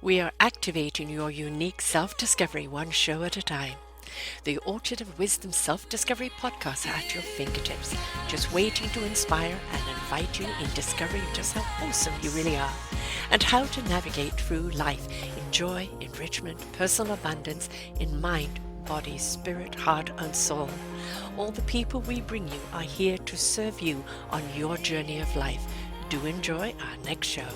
We are activating your unique self-discovery one show at a time. The Orchard of Wisdom Self-Discovery podcast are at your fingertips, just waiting to inspire and invite you in discovering just how awesome you really are and how to navigate through life in joy, enrichment, personal abundance, in mind, body, spirit, heart, and soul. All the people we bring you are here to serve you on your journey of life. Do enjoy our next show.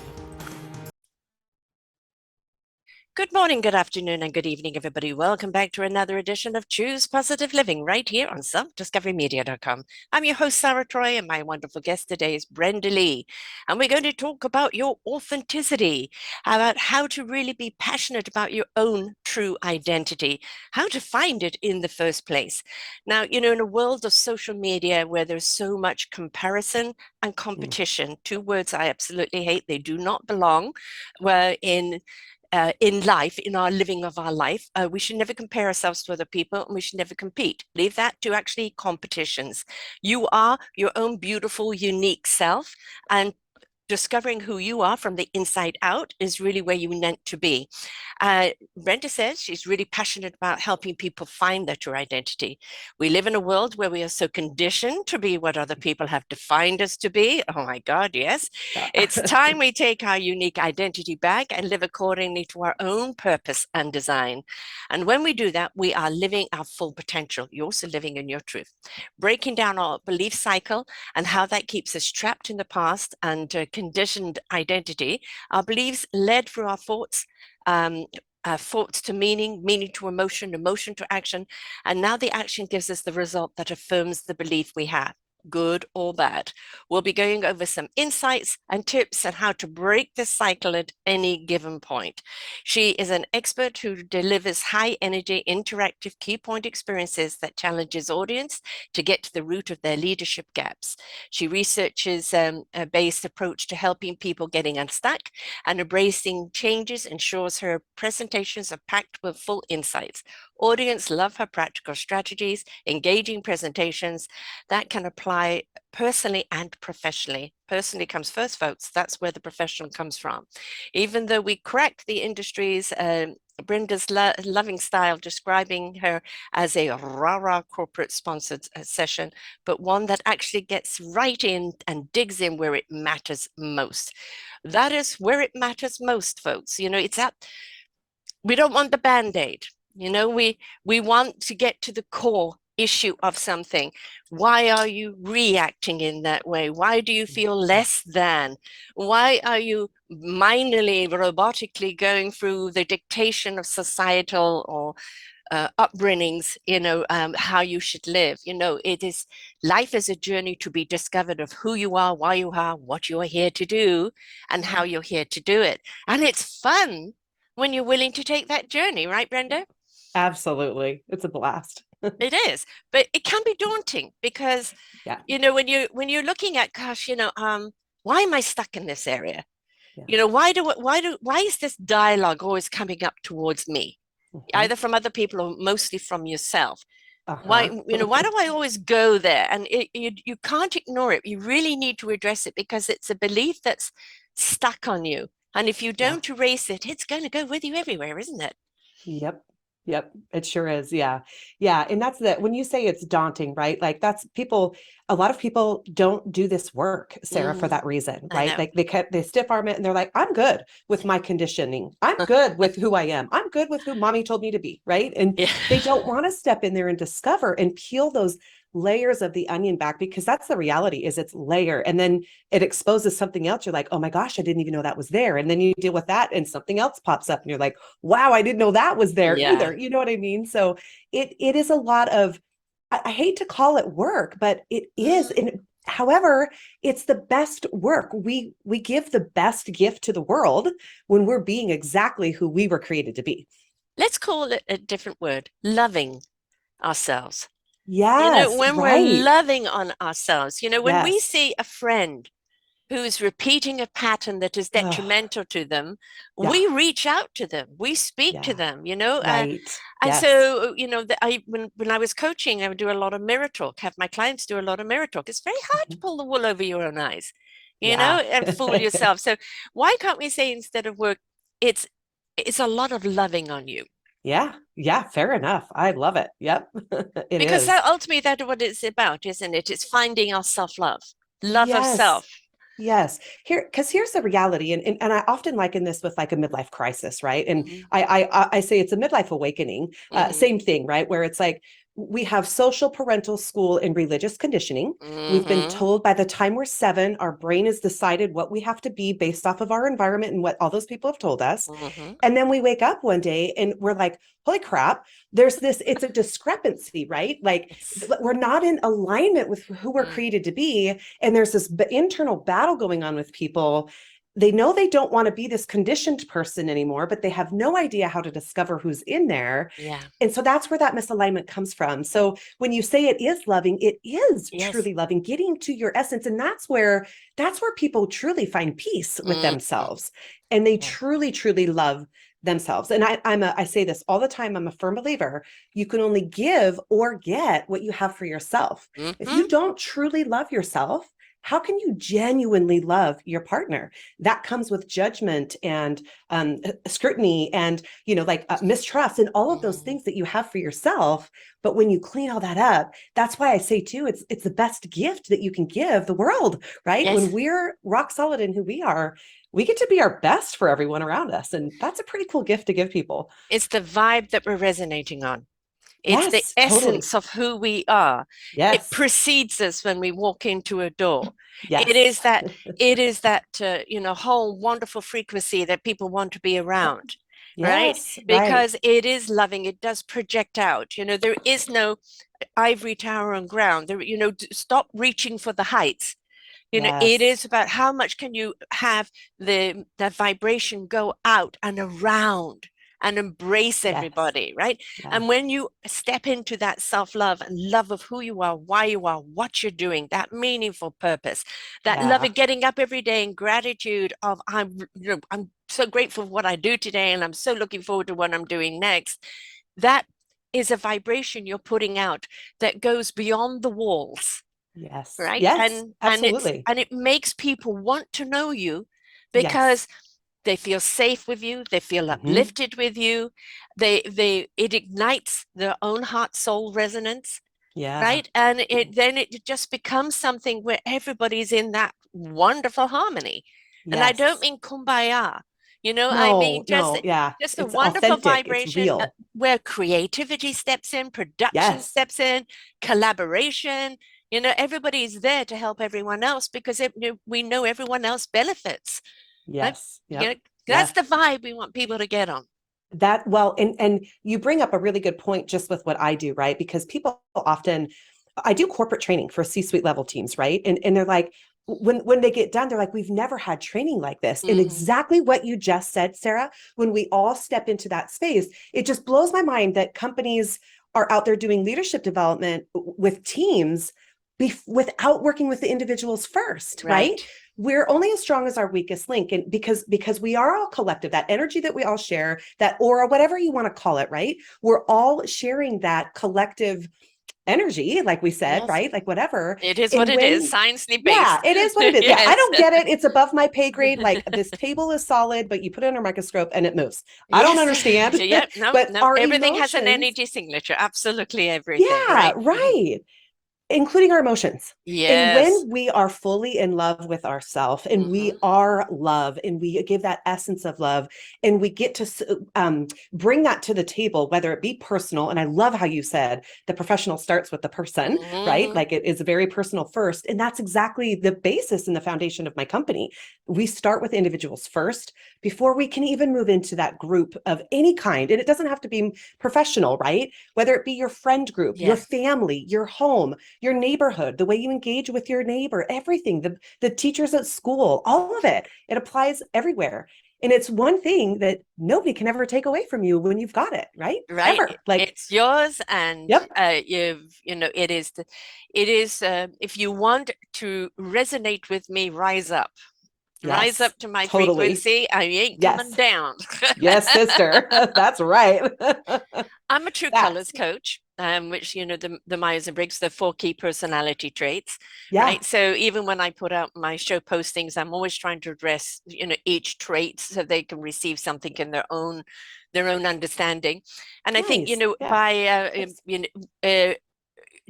Good morning, good afternoon, and good evening, everybody. Welcome back to another edition of Choose Positive Living right here on selfdiscoverymedia.com. I'm your host, Sarah Troy, and my wonderful guest today is Brenda Lee. And we're going to talk about your authenticity, about how to really be passionate about your own true identity, how to find it in the first place. Now, in a world of social media where there's so much comparison and competition, two words I absolutely hate, they do not belong, where in life, in our living of our life, we should never compare ourselves to other people, and we should never compete. Leave that to actually competitions. You are your own beautiful, unique self, and discovering who you are from the inside out is really where you're meant to be. Brenda says she's really passionate about helping people find their true identity. We live in a world where we are so conditioned to be what other people have defined us to be. Oh my God, yes. Yeah. It's time we take our unique identity back and live accordingly to our own purpose and design. And when we do that, we are living our full potential. You're also living in your truth. Breaking down our belief cycle and how that keeps us trapped in the past and conditioned identity. Our beliefs led through our thoughts to meaning, meaning to emotion, emotion to action. And now the action gives us the result that affirms the belief we have, good or bad. We'll be going over some insights and tips on how to break this cycle at any given point. She is an expert who delivers high energy, interactive key point experiences that challenges audience to get to the root of their leadership gaps. She researches a based approach to helping people getting unstuck and embracing changes, ensures her presentations are packed with full insights. Audience love her practical strategies, engaging presentations that can apply personally and professionally. Personally comes first, folks. That's where the professional comes from. Even though we crack the industry's Brenda's loving style, describing her as a rah-rah corporate sponsored session, but one that actually gets right in and digs in where it matters most. That is where it matters most, folks. It's that we don't want the band-aid. We want to get to the core issue of something. Why are you reacting in that way? Why do you feel less than? Why are you minorly, robotically going through the dictation of societal or upbringings, how you should live? It is life is a journey to be discovered of who you are, why you are, what you are here to do, and how you're here to do it. And it's fun when you're willing to take that journey, right, Brenda? Absolutely. It's a blast. It is, but it can be daunting because, Yeah. when you're looking at, gosh, why am I stuck in this area? Yeah. Why is this dialogue always coming up towards me, Hmm. either from other people or mostly from yourself? Why, Uh-huh. why do I always go there? And you can't ignore it. You really need to address it because it's a belief that's stuck on you. And if you Yeah. don't erase it, it's going to go with you everywhere, isn't it? Yep. Yep. It sure is. Yeah. Yeah. And that's when you say it's daunting, right? Like a lot of people don't do this work, Sarah, for Mm, that reason, I right? know. Like they stiff arm it and they're like, I'm good with my conditioning. I'm good with who I am. I'm good with who mommy told me to be, right? And Yeah. they don't want to step in there and discover and peel those layers of the onion back, because that's the reality, is it's layer, and then it exposes something else. You're like, oh my gosh, I didn't even know that was there. And then you deal with that and something else pops up and you're like, wow, I didn't know that was there Yeah. either. You know what I mean? So it is a lot of, I hate to call it work, but it is. Mm. And however, it's the best work. We give the best gift to the world when we're being exactly who we were created to be. Let's call it a different word, loving ourselves. Yes, When we're right. loving on ourselves, when we Yes. see a friend who's repeating a pattern that is Oh, detrimental to them, yeah. we reach out to them, we speak to Yeah. them, Right. and Yes. so, when I was coaching, I would do a lot of mirror talk, have my clients do a lot of mirror talk. It's very hard to Mhm. pull the wool over your own eyes, Yeah. and fool yourself. So why can't we say, instead of work, it's It's a lot of loving on you. Yeah. Yeah. Fair enough. I love it. Yep. It Because is. that ultimately that's what it's about, isn't it? It's finding our self-love, love of Yes. self. Yes. Because here's the reality, and I often liken this with like a midlife crisis, right? And Mm-hmm. I say it's a midlife awakening. Mm-hmm. Same thing, right? Where it's like we have social, parental, school, and religious conditioning. We've been Mm-hmm. told by the time we're 7, our brain has decided what we have to be based off of our environment and what all those people have told us. Mm-hmm. And then we wake up one day and we're like, holy crap, there's this, it's a discrepancy, right? Like Yes. we're not in alignment with who we're Mm. created to be. And there's this internal battle going on with people. They know they don't want to be this conditioned person anymore, but they have no idea how to discover who's in there. Yeah. And so that's where that misalignment comes from. So when you say it is loving, it is Yes. truly loving, getting to your essence. And that's where people truly find peace with Mm-hmm. themselves. And they Yeah. truly, truly love themselves. And I say this all the time. I'm a firm believer. You can only give or get what you have for yourself. If Mm-hmm. you don't truly love yourself, how can you genuinely love your partner? That comes with judgment and scrutiny and like mistrust and all of those Mm-hmm. things that you have for yourself. But when you clean all that up, that's why I say too, it's the best gift that you can give the world, right? When Yes. we're rock solid in who we are, we get to be our best for everyone around us. And that's a pretty cool gift to give people. It's the vibe that we're resonating on. It's the Yes, totally. essence of who we are. It Yes. precedes us when we walk into a door. It Yes. is that whole wonderful frequency that people want to be Yep. around, right? Yes, right. Because it is loving. It does project out. There is no ivory tower on ground. Stop reaching for the heights. It Yes. is about how much can you have the vibration go out and around and embrace Yes. everybody, right? Yeah. And when you step into that self-love and love of who you are, why you are, what you're doing, that meaningful purpose, that love Yeah. of getting up every day in gratitude of I'm so grateful for what I do today and I'm so looking forward to what I'm doing next. That is a vibration you're putting out that goes beyond the walls, Yes. right? Yes. And Absolutely. it makes people want to know you Yes. because they feel safe with you, they feel Hmm. uplifted with you, they it ignites their own heart soul resonance, Yeah. right? And it just becomes something where everybody's in that wonderful harmony. And I don't Yes. mean kumbaya, I No, mean no. Yeah. just a It's wonderful authentic. It's vibration real. where creativity steps in, production Yes. steps in, collaboration. Everybody's there to help everyone else because we know everyone else benefits. Right? Yes. You know, Yep. that's Yeah. the vibe we want people to get on. That well, and you bring up a really good point just with what I do, right? Because people often, I do corporate training for C-suite level teams, right? And they're like, when they get done, they're like, we've never had training like this. And Mm-hmm. exactly what you just said, Sarah, when we all step into that space, it just blows my mind that companies are out there doing leadership development with teams without working with the individuals first, right? Right. We're only as strong as our weakest link, and because we are all collective, that energy that we all share, that aura, whatever you want to call it, right? We're all sharing that collective energy, like we said, Yes. right? Like whatever. It is what And it is, when sciencely yeah, based. it is what it is. Yeah, I Yes. don't get it. It's above my pay grade. Like this table is solid, but you put it under a microscope and it moves. I don't Yes. understand. Yep. No, But no. our Everything has an emotions, energy signature. Absolutely everything, yeah, right? Mhm. right, including our emotions. And Yes. when we are fully in love with ourselves and we Hmm. are love and we give that essence of love and we get to bring that to the table, whether it be personal, and I love how you said the professional starts with the person, right? Hmm. Like it is very personal first. And that's exactly the basis and the foundation of my company. We start with individuals first before we can even move into that group of any kind. And it doesn't have to be professional, right? Whether it be your friend group, your Yes. family, your home, your neighborhood, the way you engage with your neighbor, everything, the teachers at school, all of it. It applies everywhere. And it's one thing that nobody can ever take away from you when you've got it, right? Right. Ever. Like, It's yours, and yep. it is. If you want to resonate with me, rise Yes, up to my totally. frequency. I ain't coming Yes. down. Yes, sister. That's right. I'm a true colors That's coach. which, the Myers-Briggs, the 4 key personality traits, Yeah. right? So even when I put out my show postings, I'm always trying to address, each trait so they can receive something in their own understanding. And I think, Nice. Yeah. by Nice.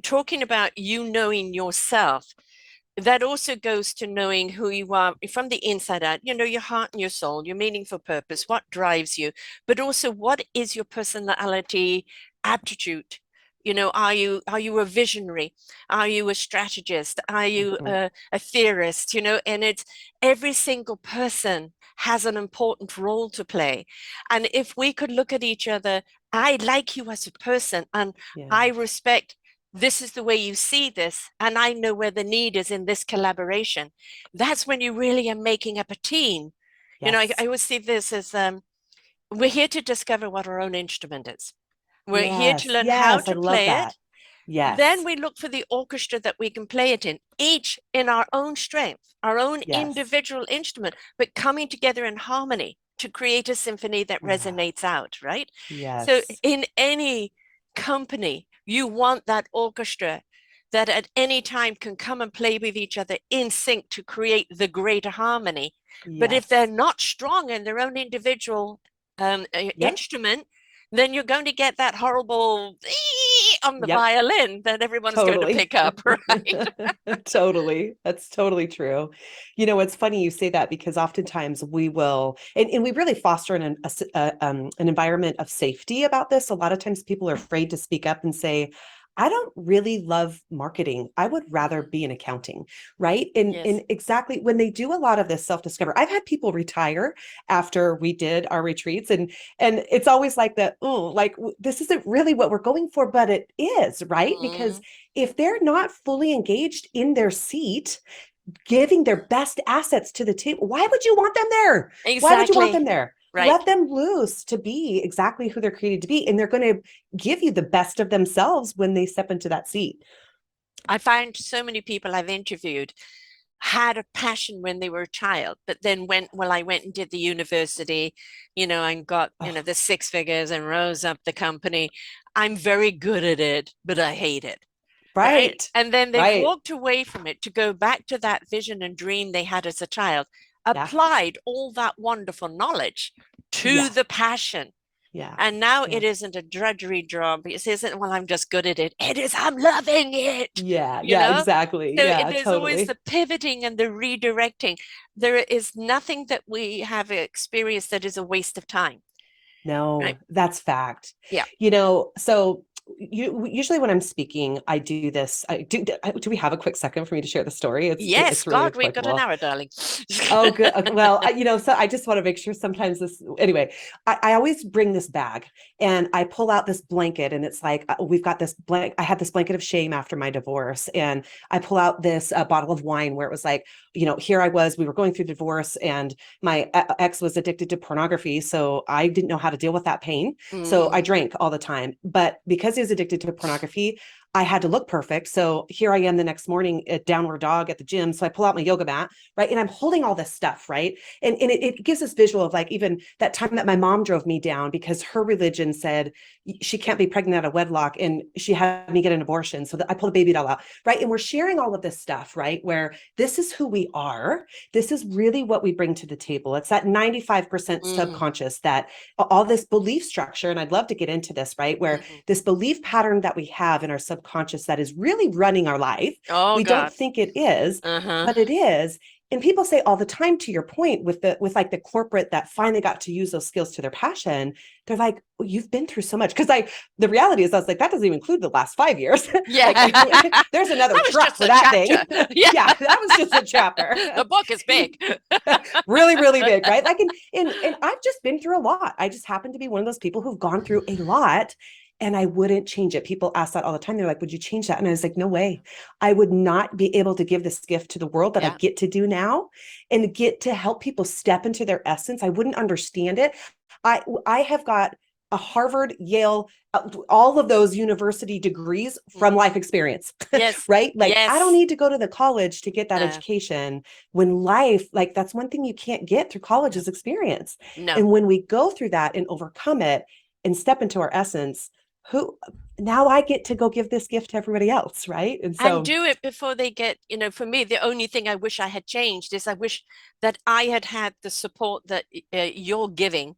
talking about you knowing yourself, that also goes to knowing who you are from the inside out, your heart and your soul, your meaningful purpose, what drives you, but also what is your personality aptitude. Are you a visionary? Are you a strategist? Are you Mhm. a theorist? And it's every single person has an important role to play. And if we could look at each other, I like you as a person, and Yeah. I respect this is the way you see this, and I know where the need is in this collaboration. That's when you really are making up a team. I Yes. always see this as we're here to discover what our own instrument is. We're here to Yes. learn how Yes. I to love play that. it. Then Yes. we look for the orchestra that we can play it in, each in our own strength, our own Yes. individual instrument, but coming together in harmony to create a symphony that Yeah. resonates out, right? So Yes. in any company, you want that orchestra that at any time can come and play with each other in sync to create the greater harmony. But if they're Yes. not strong in their own individual Yep. instrument, then you're going to get that horrible on the Yep. violin that everyone's going to Totally. pick up, right? Totally. That's totally true. It's funny you say that because oftentimes we will, and we really foster an environment of safety about this. A lot of times people are afraid to speak up and say, I don't really love marketing. I would rather be in accounting, right? And Yes. exactly when they do a lot of this self-discovery, I've had people retire after we did our retreats, and it's always like that, oh, like this isn't really what we're going for, but it is, right? Because Mm, if they're not fully engaged in their seat, giving their best assets to the table, why would you want them there? Why would you want them exactly. there? Right. Let them loose to be exactly who they're created to be. And they're going to give you the best of themselves when they step into that seat. I find so many people I've interviewed had a passion when they were a child, but then I went and did the university, and got, Oh, the 6 figures and rose up the company. I'm very good at it, but I hate it. Right. right. And then they've Right. walked away from it to go back to that vision and dream they had as a child, Yeah. applied all that wonderful knowledge to Yeah. the passion. Yeah. And now Yeah. it isn't a drudgery job. It isn't, well, I'm just good at it. It is, I'm loving it, Yeah. you Yeah. know? Exactly. So Yeah. there's always Totally. the pivoting and the redirecting. There is nothing that we have experienced that is a waste of time, No, right? that's fact. Yeah. So usually when I'm speaking, I do this. Do we have a quick second for me to share the story? Yes, It's really God, we've got an applicable. hour, darling. Oh, good. Okay, well, so I just want to make sure sometimes anyway, I always bring this bag and I pull out this blanket and it's like, we've got this I had this blanket of shame after my divorce. And I pull out this bottle of wine where it was like, here I was, we were going through divorce and my ex was addicted to pornography. So I didn't know how to deal with that pain. So I Mm, drank all the time. But because he was addicted to pornography, I had to look perfect. So here I am the next morning at downward dog at the gym. So I pull out my yoga mat, right? And I'm holding all this stuff, right? And it gives this visual of like even that time that my mom drove me down because her religion said she can't be pregnant out of wedlock and she had me get an abortion. So that I pulled a baby doll out, right? And we're sharing all of this stuff, right? Where this is who we are. This is really what we bring to the table. It's that 95% mm, subconscious, that all this belief structure. And I'd love to get into this, right? Where mhm. this belief pattern that we have in our subconscious that is really running our life. Oh, We don't God. think it is, Uh-huh. but it is. And people say all the time, to your point, with like the corporate that finally got to use those skills to their passion, they're like, well, you've been through so much. Because the reality is, I was like, that doesn't even include the last 5 years. Yeah. Like there's another That was truck just for a that chapter. thing. Yeah. Yeah, that was just a chapter. The book is big. Really, really big, right? Like, and I've just been through a lot. I just happen to be one of those people who've gone through a lot, and I wouldn't change it. People ask that all the time. They're like, would you change that? And I was like, no way. I would not be able to give this gift to the world that I Yeah. get to do now and get to help people step into their essence. I wouldn't understand it. I have got a Harvard, Yale, all of those university degrees from Mm. life experience, Yes. right? Like, I don't Yes. need to go to the college to get that education when life, like, that's one thing you can't get through college No. is experience. No. And when we go through that and overcome it and step into our essence, who now I get to go give this gift to everybody else, right? And And so, do it before they get, for me, the only thing I wish I had changed is I wish that I had had the support that you're giving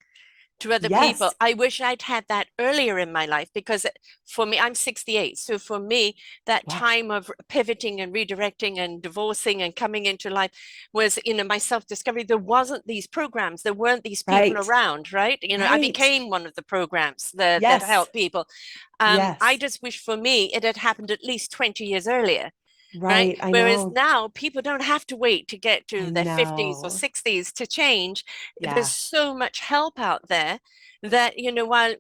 to other people. yes, I wish I'd had that earlier in my life because for me, I'm 68. So for me, that wow, time of pivoting and redirecting and divorcing and coming into life was, my self-discovery. There wasn't these programs. There weren't these people right, around, right? I right, became one of the programs that yes, help people. I yes, just wish for me it had happened at least 20 years earlier, right? right. I Whereas know, now people don't have to wait to get I to their 50s or know. 60s to change. There's Yeah, so much help out there that, while,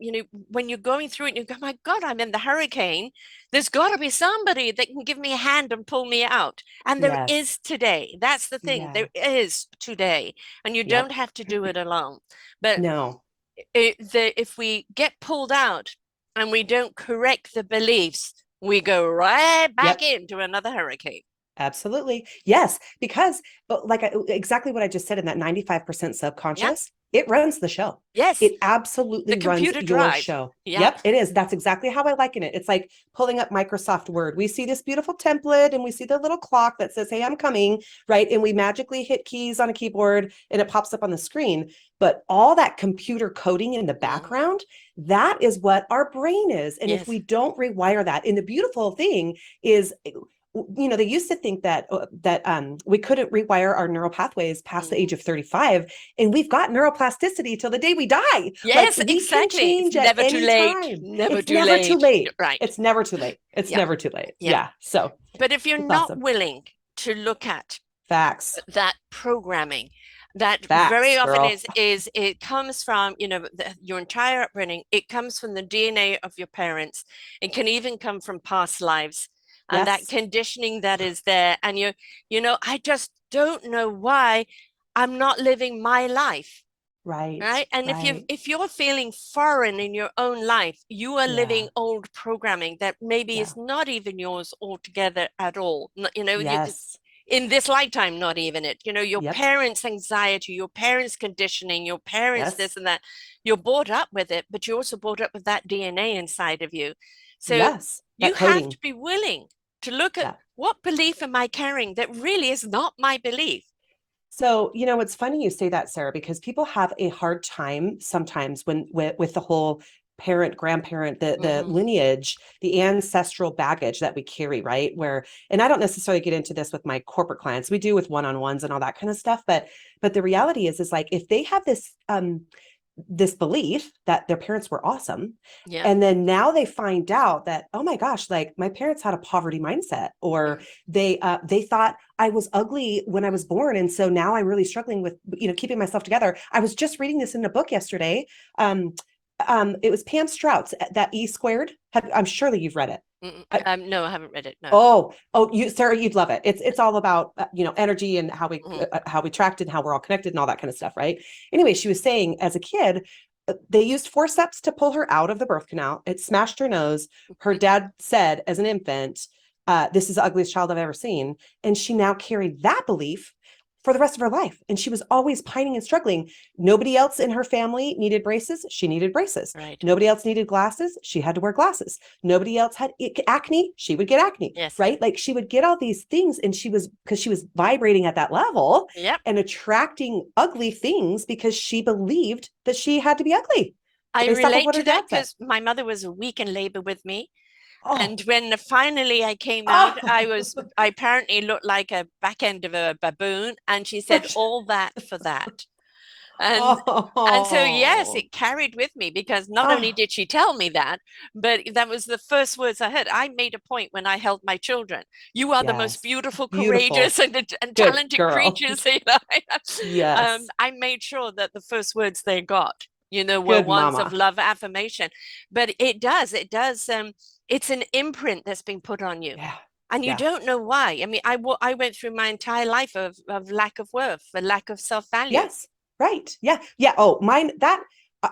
when you're going through it, you go, my God, I'm in the hurricane. There's got to be somebody that can give me a hand and pull me out. And there yes, is today. That's the thing. yeah, There is today. And you don't yep, have to do it alone. But no, if we get pulled out and we don't correct the beliefs, we go right back yep. into another hurricane. Absolutely. Yes, because but exactly what I just said in that 95% Yeah. subconscious, it runs the show. Yes. It absolutely The runs computer your drive. show. Yeah. Yep, it is. That's exactly how I liken it. It's like pulling up Microsoft Word. We see this beautiful template and we see the little clock that says, "Hey, I'm coming," right? And we magically hit keys on a keyboard and it pops up on the screen. But all that computer coding in the Mm. background, that is what our brain is. And if Yes. we don't rewire that, and the beautiful thing is they used to think that we couldn't rewire our neural pathways past the Mm. age of 35, and we've got neuroplasticity till the day we die. Like Yes, we can exactly. It's change at never too any late. time. Never It's too never too late. late. Right. It's never too late. It's Yeah. never too late. Yeah. Yeah, so But if you're it's not awesome. willing to look at Facts. that programming, that very Facts, often girl. is it comes from, your entire upbringing. It comes from the DNA of your parents. It can even come from past lives, and that Yes. conditioning that is there. And I just don't know why I'm not living my life. Right. Right. And Right. if you're feeling foreign in your own life, you are living Yeah. old programming that maybe Yeah. is not even yours altogether at all. Yes. In this lifetime, not even it. Your Yep. parents' anxiety, your parents' conditioning, your parents Yes. this and that. You're brought up with it, but you're also brought up with that DNA inside of you. So Yes. you That have to coding. be willing to look at Yeah. what belief am I carrying that really is not my belief. So, it's funny you say that, Sarah, because people have a hard time sometimes when with the whole parent, grandparent, the Mm-hmm. lineage, the ancestral baggage that we carry, right? And I don't necessarily get into this with my corporate clients. We do with one-on-ones and all that kind of stuff, but the reality is like if they have this belief that their parents were awesome, Yeah. and then now they find out that, oh my gosh, like my parents had a poverty mindset, or Mm. they thought I was ugly when I was born, and so now I'm really struggling with keeping myself together. I was just reading this in a book yesterday. It was Pam Strout's that E squared. I'm surely you've read it. No, I haven't read it. No. Oh, you, Sarah, you'd love it. It's all about energy and Mm. how we tracked and how we're all connected and all that kind of stuff, right? Anyway, she was saying as a kid, they used forceps to pull her out of the birth canal. It smashed her nose. Her dad said, as an infant, "This is the ugliest child I've ever seen," and she now carried that belief for the rest of her life. And she was always pining and struggling. Nobody else in her family needed braces. She needed braces. Right. Nobody else needed glasses. She had to wear glasses. Nobody else had acne. She would get acne, Yes. right? Like she would get all these things. And because she was vibrating at that level Yep. and attracting ugly things because she believed that she had to be ugly I based off of relate what her to that dad said. because my mother was a week in labor with me. Oh, And when finally I came out, oh, I apparently looked like a back end of a baboon. And she said, all that for that. And so, yes, oh, it carried with me because not only oh, did she tell me that, but that was the first words I heard. I made a point when I held my children. You are the most yes. beautiful, courageous, Beautiful. and Good talented girl. creatures. Yes. I made sure that the first words they got, were Good ones of mama. love, affirmation. But it does. It's an imprint that's been put on you. Yeah. And you Yeah. don't know why. I mean, I went through my entire life of lack of worth, a lack of self-value. Yes. Right. Yeah. Yeah. Oh, mine that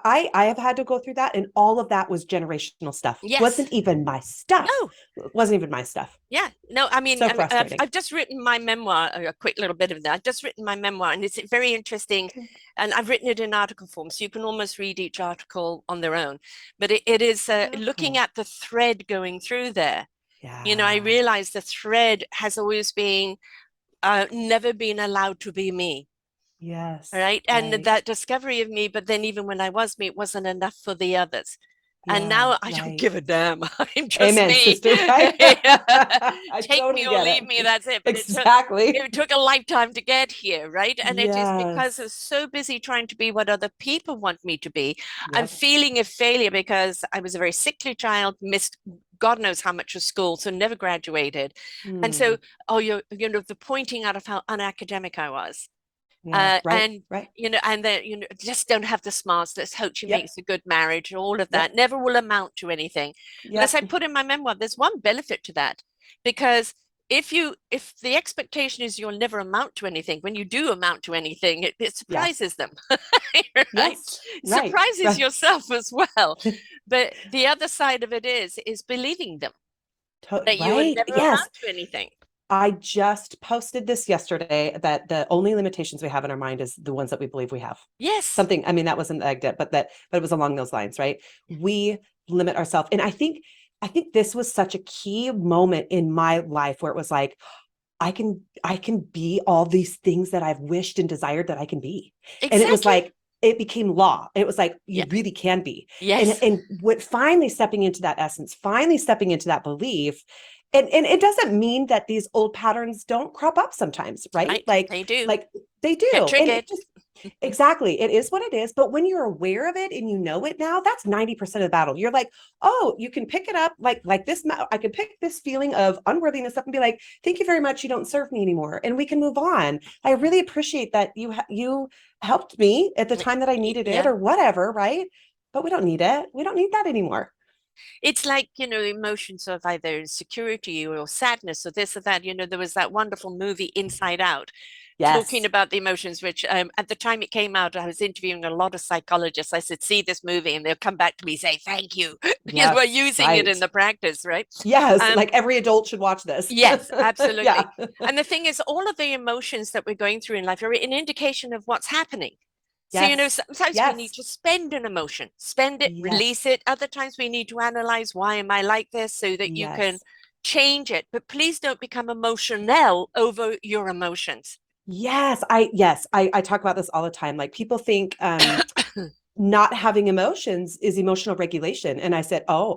I have had to go through that, and all of that was generational stuff. Yes. Wasn't even my stuff. No. Wasn't even my stuff. Yeah. No, I mean, So frustrating. I've just written my memoir, a quick little bit of that. I've just written my memoir, and it's very interesting. Okay. And I've written it in article form, so you can almost read each article on their own. But it is looking Oh, at the thread going through there. I yeah. realized the thread has always been never been allowed to be me. Yes. Right. And Right. that discovery of me, but then even when I was me, it wasn't enough for the others. And Yeah. now I don't Right. give a damn. I'm just Amen, me. sister. Right. I Take me totally or get leave me, it. that's it. But Exactly. it took a lifetime to get here, right? And it is because I Yes. was so busy trying to be what other people want me to be. I'm Yep. feeling a failure because I was a very sickly child, missed God knows how much of school, so never graduated. And so, Hmm. oh, the pointing out of how unacademic I was. Yeah. Right. And Right. and then just don't have the smarts. Let's hope she Yep. makes a good marriage. All of that Yep. never will amount to anything. And as I Yep. put in my memoir, there's one benefit to that, because if the expectation is you'll never amount to anything, when you do amount to anything, it Yeah. surprises them, right? Yes. Right. Surprises Right. yourself as well. But the other side of it is believing them that you will Right. never Yes. amount to anything. I just posted this yesterday that the only limitations we have in our mind is the ones that we believe we have. Yes, Something, I mean, that wasn't like that, but it was along those lines, right? We limit ourselves. And I think this was such a key moment in my life where it was like, I can be all these things that I've wished and desired that I can be. And it was exactly. like, it became law. It was like, Yeah. you really can be. And, Yes. and what finally stepping into that essence, finally stepping into that belief, and it doesn't mean that these old patterns don't crop up sometimes, right? Right. They do. Like they Get do. And it triggered. just exactly, it is what it is. But when you're aware of it and you know it now, that's 90% of the battle. You're like, oh, you can pick it up like this. I can pick this feeling of unworthiness up and be like, thank you very much. You don't serve me anymore, and we can move on. I really appreciate that you helped me at the time that I needed it, Yeah. or whatever, right? But we don't need it. We don't need that anymore. It's like, emotions of either insecurity or sadness or this or that. There was that wonderful movie Inside Out, talking Yes. about the emotions, which at the time it came out, I was interviewing a lot of psychologists. I said, see this movie, and they'll come back to me, say, thank you, because we're Yes. using it in Right. the practice, right? Yes. Um, Like every adult should watch this. yes, Yeah. absolutely. And the thing is, all of the emotions that we're going through in life are an indication of what's happening. So, Yes. sometimes we need Yes. to spend an emotion, spend it, release Yes. it. Other times we need to analyze, why am I like this, so that you can Yes. change it. But please don't become emotional over your emotions. Yes, I talk about this all the time. Like people think not having emotions is emotional regulation. And I said, oh,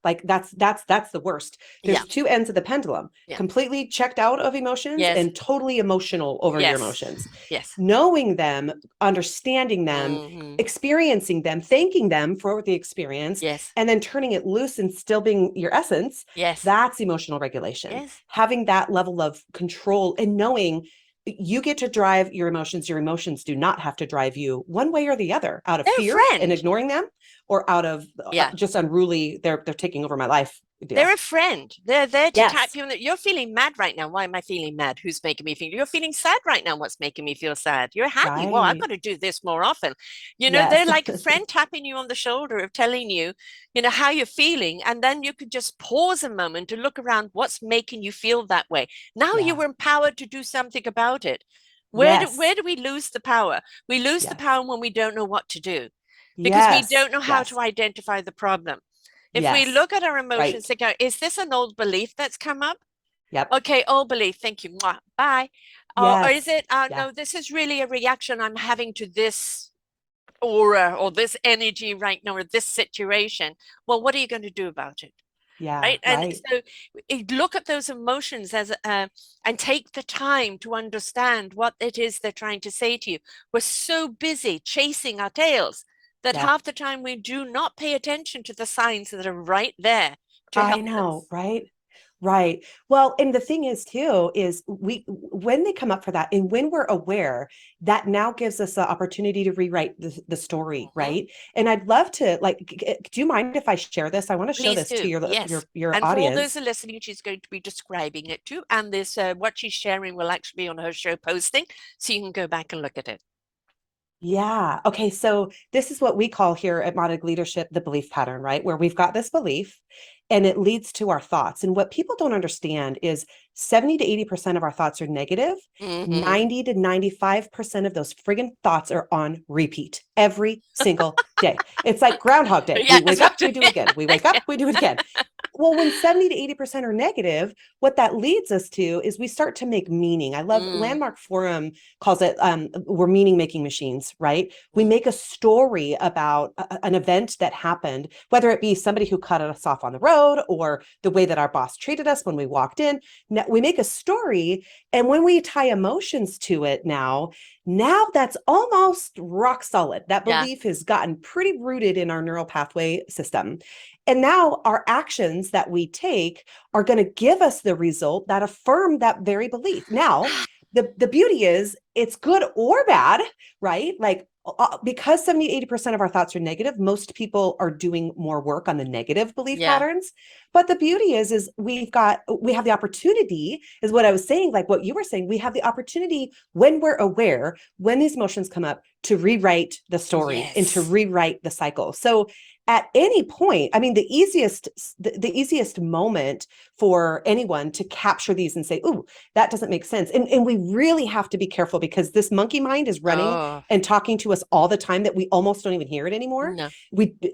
like that's the worst. Yeah, There's two ends of the pendulum, yeah, completely checked out of emotions yes, and totally emotional over your yes, emotions. yes. Knowing them, understanding them, Hmm. experiencing them, thanking them for the experience, Yes, and then turning it loose and still being your essence, yes, that's emotional regulation. yes. Having that level of control and knowing you get to drive your emotions. Your emotions do not have to drive you one way or the other, out of They're a fear and friend. ignoring them, or out of Yeah. just unruly. They're taking over my life They're deal. a friend. They're there to tap Yes. you in that you're feeling mad right now. Why am I feeling mad? Who's making me feel? You're feeling sad right now. What's making me feel sad? You're happy. Well, I've Right. got to do this more often. They're Yes. like a friend tapping you on the shoulder of telling you, how you're feeling. And then you could just pause a moment to look around what's making you feel that way. Now Yeah. you're empowered to do something about it. Where Yes. do we lose the power? We lose the Yes. power when we don't know what to do, because we Yes. don't know how to Yes. identify the problem. If we Yes. look at our emotions Right. and go, is this an old belief that's come up? Yep. Okay, old belief. Thank you. Mwah, bye. Or is Yes. it, Yeah. no, this is really a reaction I'm having to this aura or this energy right now or this situation. Well, what are you going to do about it? Yeah. Right. And Right. so look at those emotions and take the time to understand what it is they're trying to say to you. We're so busy chasing our tails that Yeah. half the time we do not pay attention to the signs that are right there to I help know. us. Right. Right. Well, and the thing is too, is we when they come up for that and when we're aware, that now gives us the opportunity to rewrite the story, Mhm. right? And I'd love to like, do you mind if I share this? I want to show Please this to do. Yes. your And for all those audience. who are listening, she's going to be describing it too. And this, what she's sharing will actually be on her show posting. So you can go back and look at it. Yeah. Okay. So this is what we call here at Modig Leadership the belief pattern, right? Where we've got this belief and it leads to our thoughts. And what people don't understand is 70 to 80% of our thoughts are negative. Hmm. 90 to 95% of those friggin' thoughts are on repeat every single day. It's like Groundhog Day. Yeah, We wake up, we do it again. We wake up, we do it again. Well, when 70 to 80% are negative, what that leads us to is we start to make meaning. I love Mm, Landmark Forum calls it we're meaning making machines, right? We mm. make a story about an event that happened, whether it be somebody who cut us off on the road or the way that our boss treated us when we walked in. Now, we make a story, and when we tie emotions to it now that's almost rock solid. That Yeah. belief has gotten pretty rooted in our neural pathway system. And now our actions that we take are going to give us the result that affirm that very belief. Now, the beauty is it's good or bad, right? Like because 70 80% of our thoughts are negative, most people are doing more work on the negative belief Yeah. patterns. But the beauty is we have the opportunity, is what I was saying, like what you were saying, we have the opportunity when we're aware, when these emotions come up, to rewrite the story and to Yes. rewrite the cycle. So at any point, I mean, the easiest moment for anyone to capture these and say, "Ooh, that doesn't make sense." And we really have to be careful because this monkey mind is running Oh, and talking to us all the time that we almost don't even hear it anymore. no.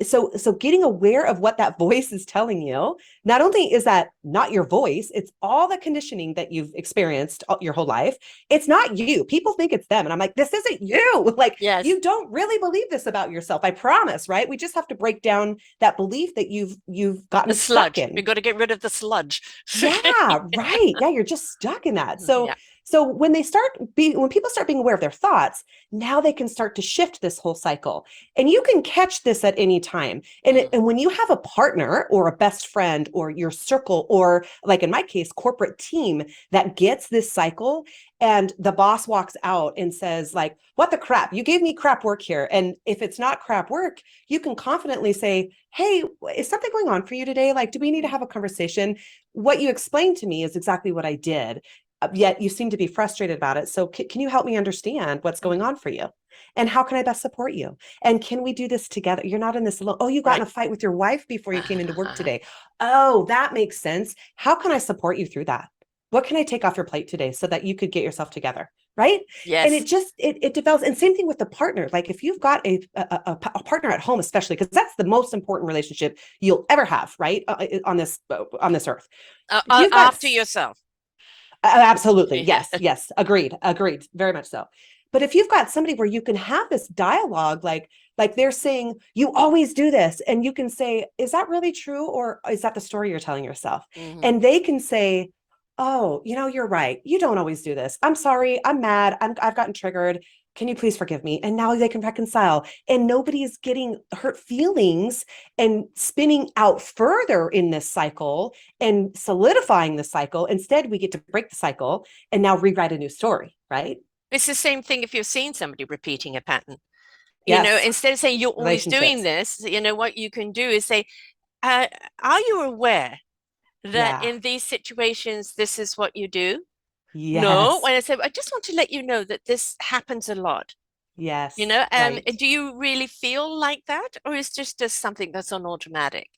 So getting aware of what that voice is telling you, not only is that not your voice, it's all the conditioning that you've experienced your whole life. It's not you. People think it's them. And I'm like, this isn't you. Like, Yes. you don't really believe this about yourself. I promise, right? We just have to break down that belief that you've The gotten stuck sludge. We've in. got to get rid of the sludge. Yeah, right. Yeah, you're just stuck in that. So Yeah. so when people start being aware of their thoughts, now they can start to shift this whole cycle. And you can catch this at any time. Mm. And when you have a partner or a best friend or your circle, or like in my case, corporate team that gets this cycle, and the boss walks out and says like, "What the crap? You gave me crap work here." And if it's not crap work, you can confidently say, "Hey, is something going on for you today? Like, do we need to have a conversation? What you explained to me is exactly what I did. Yet you seem to be frustrated about it. So can you help me understand what's going Mm. on for you? And how can I best support you? And can we do this together? You're not in this alone. Oh, you got in Right. a fight with your wife before you came into work today. Oh, that makes sense. How can I support you through that? What can I take off your plate today so that you could get yourself together? Right. And Yes. it develops. And same thing with the partner. Like if you've got a partner at home, especially because that's the most important relationship you'll ever have, right? On this earth. If you've got After yourself. absolutely, Yeah. yes, yes, agreed, very much so. But if you've got somebody where you can have this dialogue, like they're saying, "You always do this," and you can say, "Is that really true, or is that the story you're telling yourself?" Hmm. And they can say, "Oh, you're right. You don't always do this. I'm sorry. I'm mad. I've gotten triggered. Can you please forgive me?" And now they can reconcile, and nobody is getting hurt feelings and spinning out further in this cycle and solidifying the cycle. Instead, we get to break the cycle and now rewrite a new story, right? It's the same thing if you're seeing somebody repeating a pattern. Yes. Instead of saying you're always doing Relationships. this, what you can do is say, are you aware that Yeah. in these situations, this is what you do? No. Yes. When I say, I just want to let you know that this happens a lot. Yes. Right. Do you really feel like that? Or is just something that's on automatic?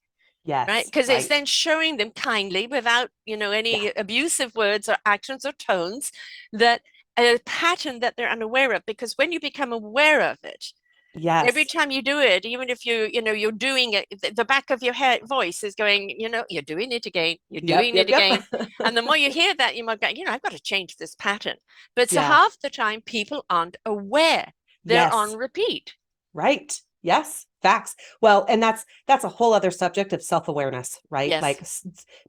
Right? Yes. Because it's Right. then showing them kindly without, Yeah. any abusive words or actions or tones, that a pattern that they're unaware of. Because when you become aware of it, every Yes. time you do it, even if you're doing it, the back of your head voice is going, you're doing it again, you're Yep. doing it Yep. again. Yep. And the more you hear that, you might go, I've got to change this pattern. But so Yeah. half the time, people aren't aware they're on Yes. repeat. Right. Yes. Facts. Well, and that's a whole other subject of self-awareness, right? Yes. Like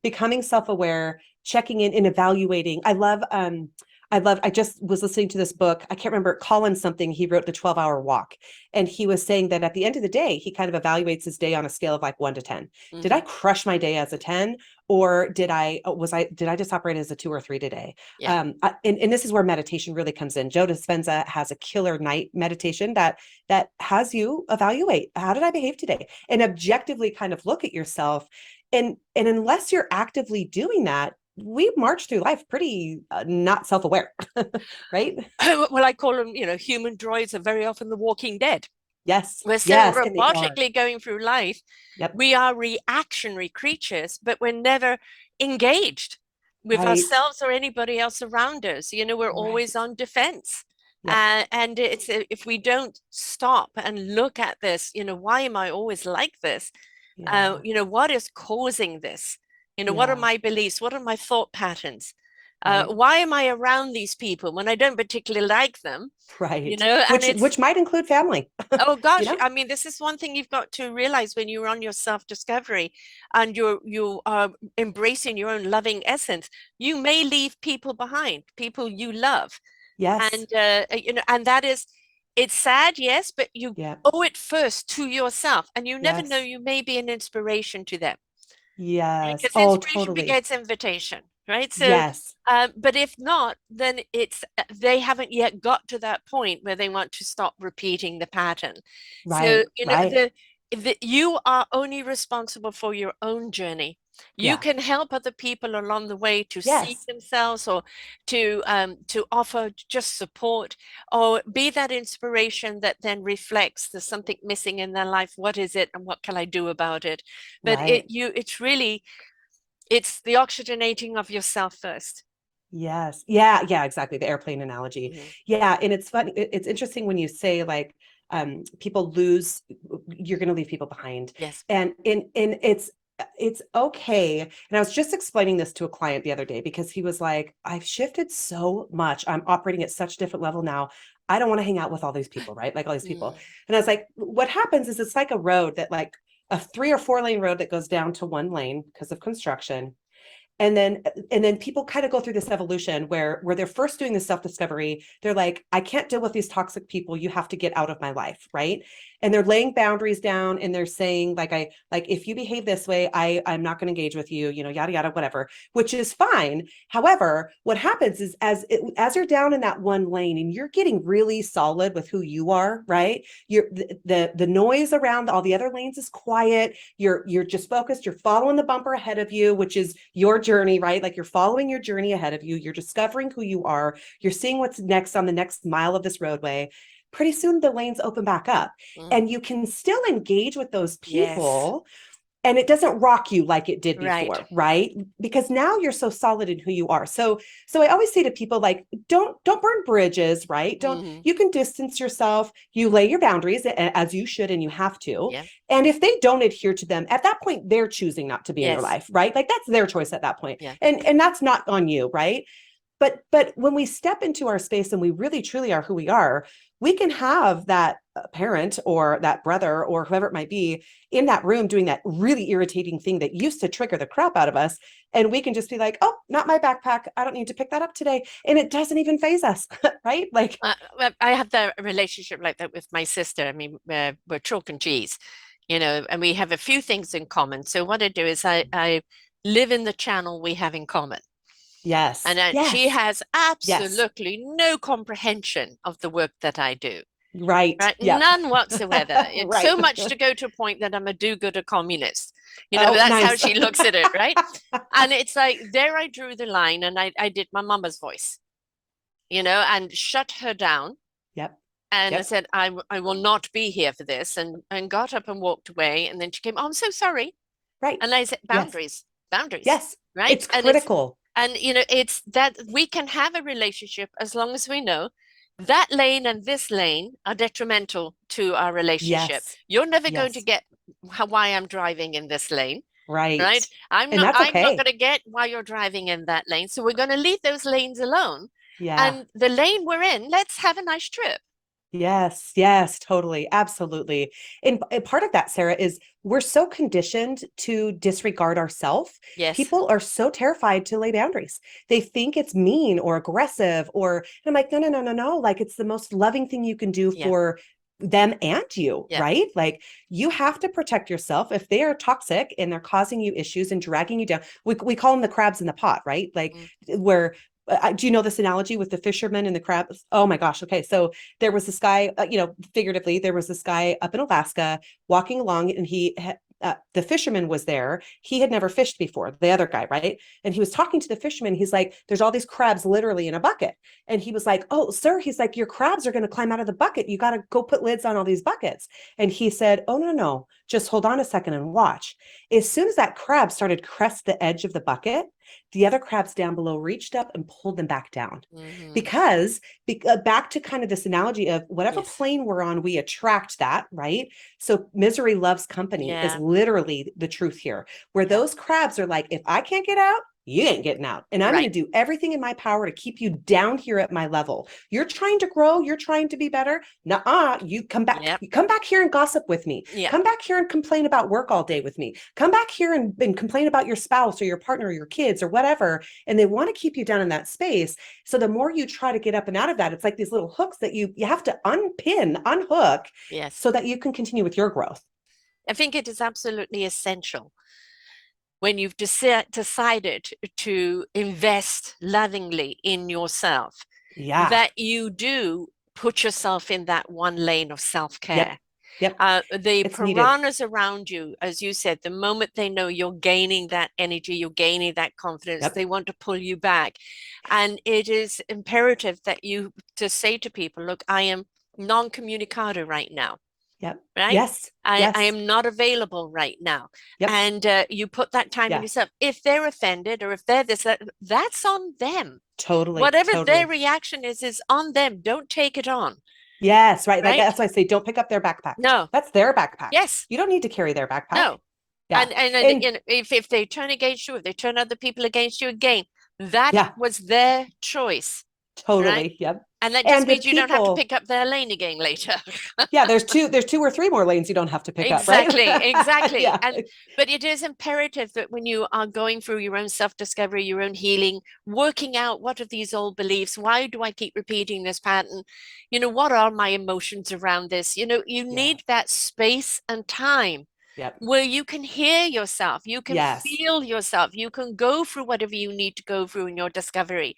becoming self-aware, checking in and evaluating. I just was listening to this book. I can't remember Colin something. He wrote The 12-Hour Walk. And he was saying that at the end of the day, he kind of evaluates his day on a scale of like 1 to 10. Did I Hmm. crush my day as a 10? Or did I just operate as a 2 or 3 today? Yeah. And this is where meditation really comes in. Joe Dispenza has a killer night meditation that has you evaluate, how did I behave today, and objectively kind of look at yourself. And unless you're actively doing that, we march through life pretty not self-aware, right? Well, I call them, human droids are very often the walking dead. Yes, We're so yes, and they are. robotically going through life. Yep, We are reactionary creatures, but we're never engaged with right, ourselves or anybody else around us. We're always right. on defense. Yep, And it's if we don't stop and look at this, why am I always like this? yeah, What is causing this? What are yeah, my beliefs? What are my thought patterns? right, Why am I around these people when I don't particularly like them? right. And Which it's, might include family, oh you gosh, know? I mean, this is one thing you've got to realize when you're on your self-discovery and you are embracing your own loving essence. You may leave people behind, people you love, Yes, and and that is, it's sad, yes, but you yeah, owe it first to yourself, and you never know, yes, you may be an inspiration to them, right? yes. Because Oh, inspiration totally. begets invitation, right? So, Yes, but if not, then it's they haven't yet got to that point where they want to stop repeating the pattern. So, right, right. you are only responsible for your own journey. You Yeah, can help other people along the way to see yes, themselves, or to offer just support, or be that inspiration that then reflects there's something missing in their life. What is it, and what can I do about it? But right. it's really, it's the oxygenating of yourself first. Yes. Yeah. Yeah. Exactly. The airplane analogy. Mhm. Yeah. And it's fun. It's interesting when you say like, people lose, you're going to leave people behind. Yes. And it's okay. And I was just explaining this to a client the other day because he was like, I've shifted so much. I'm operating at such a different level now. I don't want to hang out with all these people, right? Like all these people. Mm. And I was like, what happens is it's like a road that like a 3 or 4 lane road that goes down to 1 lane because of construction, and then people kind of go through this evolution where they're first doing the self-discovery. They're like, I can't deal with these toxic people, you have to get out of my life, right? And they're laying boundaries down, and they're saying like if you behave this way, I'm not going to engage with you, yada yada, whatever, which is fine. However, what happens is as you're down in that 1 lane and you're getting really solid with who you are, right? You're the noise around all the other lanes is quiet. You're just focused, you're following the bumper ahead of you, which is your journey, right? Like you're following your journey ahead of you, you're discovering who you are, you're seeing what's next on the next mile of this roadway. Pretty soon the lanes open back up, Mm. and you can still engage with those Yes. people, and it doesn't rock you like it did Right. before, right? Because now you're so solid in who you are. So I always say to people, like, don't burn bridges, right? Don't Hmm. You can distance yourself, you lay your boundaries as you should and you have to. Yeah. And if they don't adhere to them, at that point they're choosing not to be in your Yes. life, right? Like that's their choice at that point. Yeah. And that's not on you, right? But when we step into our space and we really truly are who we are, we can have that parent or that brother or whoever it might be in that room doing that really irritating thing that used to trigger the crap out of us, and we can just be like, oh, not my backpack, I don't need to pick that up today, and it doesn't even phase us. Right? Like, Well, I have the relationship like that with my sister. I mean, we're chalk and cheese, and we have a few things in common. So what I do is I live in the channel we have in common. And yes, she yes, has yes, absolutely no comprehension of the work that I do, right, right? yeah. None whatsoever. It's Right. so much to go to a point that I'm a do-gooder communist. Oh, That's how nice. she looks at it, right? And it's like there I drew the line, and I did my mama's voice, and shut her down. Yep, And I yep, said, I will not be here for this, and got up and walked away. And then she came, oh, I'm so sorry. right, And I said, yes, boundaries, boundaries, yes, right? it's critical. And it's that we can have a relationship as long as we know that lane and this lane are detrimental to our relationship. Yes, You're never going to yes, get why I'm driving in this lane, right. right? I'm And not that's I'm not okay. going to get why you're driving in that lane. So we're going to leave those lanes alone. Yeah. And the lane we're in, let's have a nice trip. Yes, yes, totally. Absolutely. And part of that, Sarah, is we're so conditioned to disregard ourselves. Yes. People are so terrified to lay boundaries. They think it's mean or aggressive, or, and I'm like, no, no, no, no, no. Like it's the most loving thing you can do Yeah. for them and you, Yeah. right? Like you have to protect yourself. If they are toxic and they're causing you issues and dragging you down, we call them the crabs in the pot, right? Like Mm. where do you know this analogy with the fishermen and the crabs? Oh my gosh. Okay. So there was this guy, figuratively, there was this guy up in Alaska walking along, and the fisherman was there. He had never fished before, the other guy, right? And he was talking to the fisherman. He's like, there's all these crabs literally in a bucket. And he was like, oh, sir, he's like, your crabs are going to climb out of the bucket. You got to go put lids on all these buckets. And he said, oh, no, no, just hold on a second and watch. As soon as that crab started crest the edge of the bucket, the other crabs down below reached up and pulled them back down. Because back to kind of this analogy of whatever Yes. plane we're on, we attract that, right? So misery loves company is literally the truth here, where those crabs are like, if I can't get out, you ain't getting out. And I'm going to do everything in my power to keep you down here at my level. You're trying to grow. You're trying to be better. Nuh-uh, you come back. You come back here and gossip with me. Come back here and complain about work all day with me. Come back here and complain about your spouse or your partner or your kids or whatever. And they want to keep you down in that space. So the more you try to get up and out of that, it's like these little hooks that you have to unhook so that you can continue with your growth. I think it is absolutely essential when you've decided to invest lovingly in yourself, that you do put yourself in that one lane of self-care. The it's piranhas around you, as you said, the moment they know you're gaining that energy, you're gaining that confidence, they want to pull you back. And it is imperative that you to say to people, look, I am non-communicado right now. Right? Yes. I am not available right now. And you put that time in yourself. If they're offended or if they're this, that's on them. Totally. Whatever their reaction is on them. Don't take it on. Yes, right. Like that's why I say don't pick up their backpack. No. That's their backpack. Yes. You don't need to carry their backpack. No. And you know, if they turn against you, if they turn other people against you again, that was their choice. Totally. Right? Yep. And that just means you don't have to pick up their lane again later. There's two or three more lanes you don't have to pick up, right? Exactly. But it is imperative that when you are going through your own self-discovery, your own healing, working out what are these old beliefs? Why do I keep repeating this pattern? You know, what are my emotions around this? You know, you need that space and time. Where you can hear yourself, you can feel yourself, you can go through whatever you need to go through in your discovery,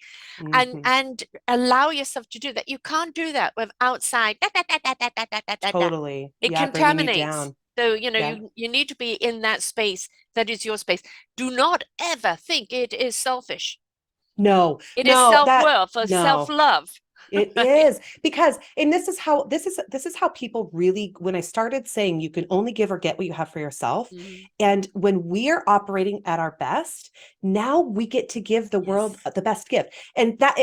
and allow yourself to do that. You can't do that with outside. Totally. It contaminates. So, you know, you need to be in that space that is your space. Do not ever think it is selfish. No. It is self-worth or self-love. It is because, and this is how people really, when I started saying you can only give or get what you have for yourself. And when we are operating at our best, now we get to give the world the best gift. And that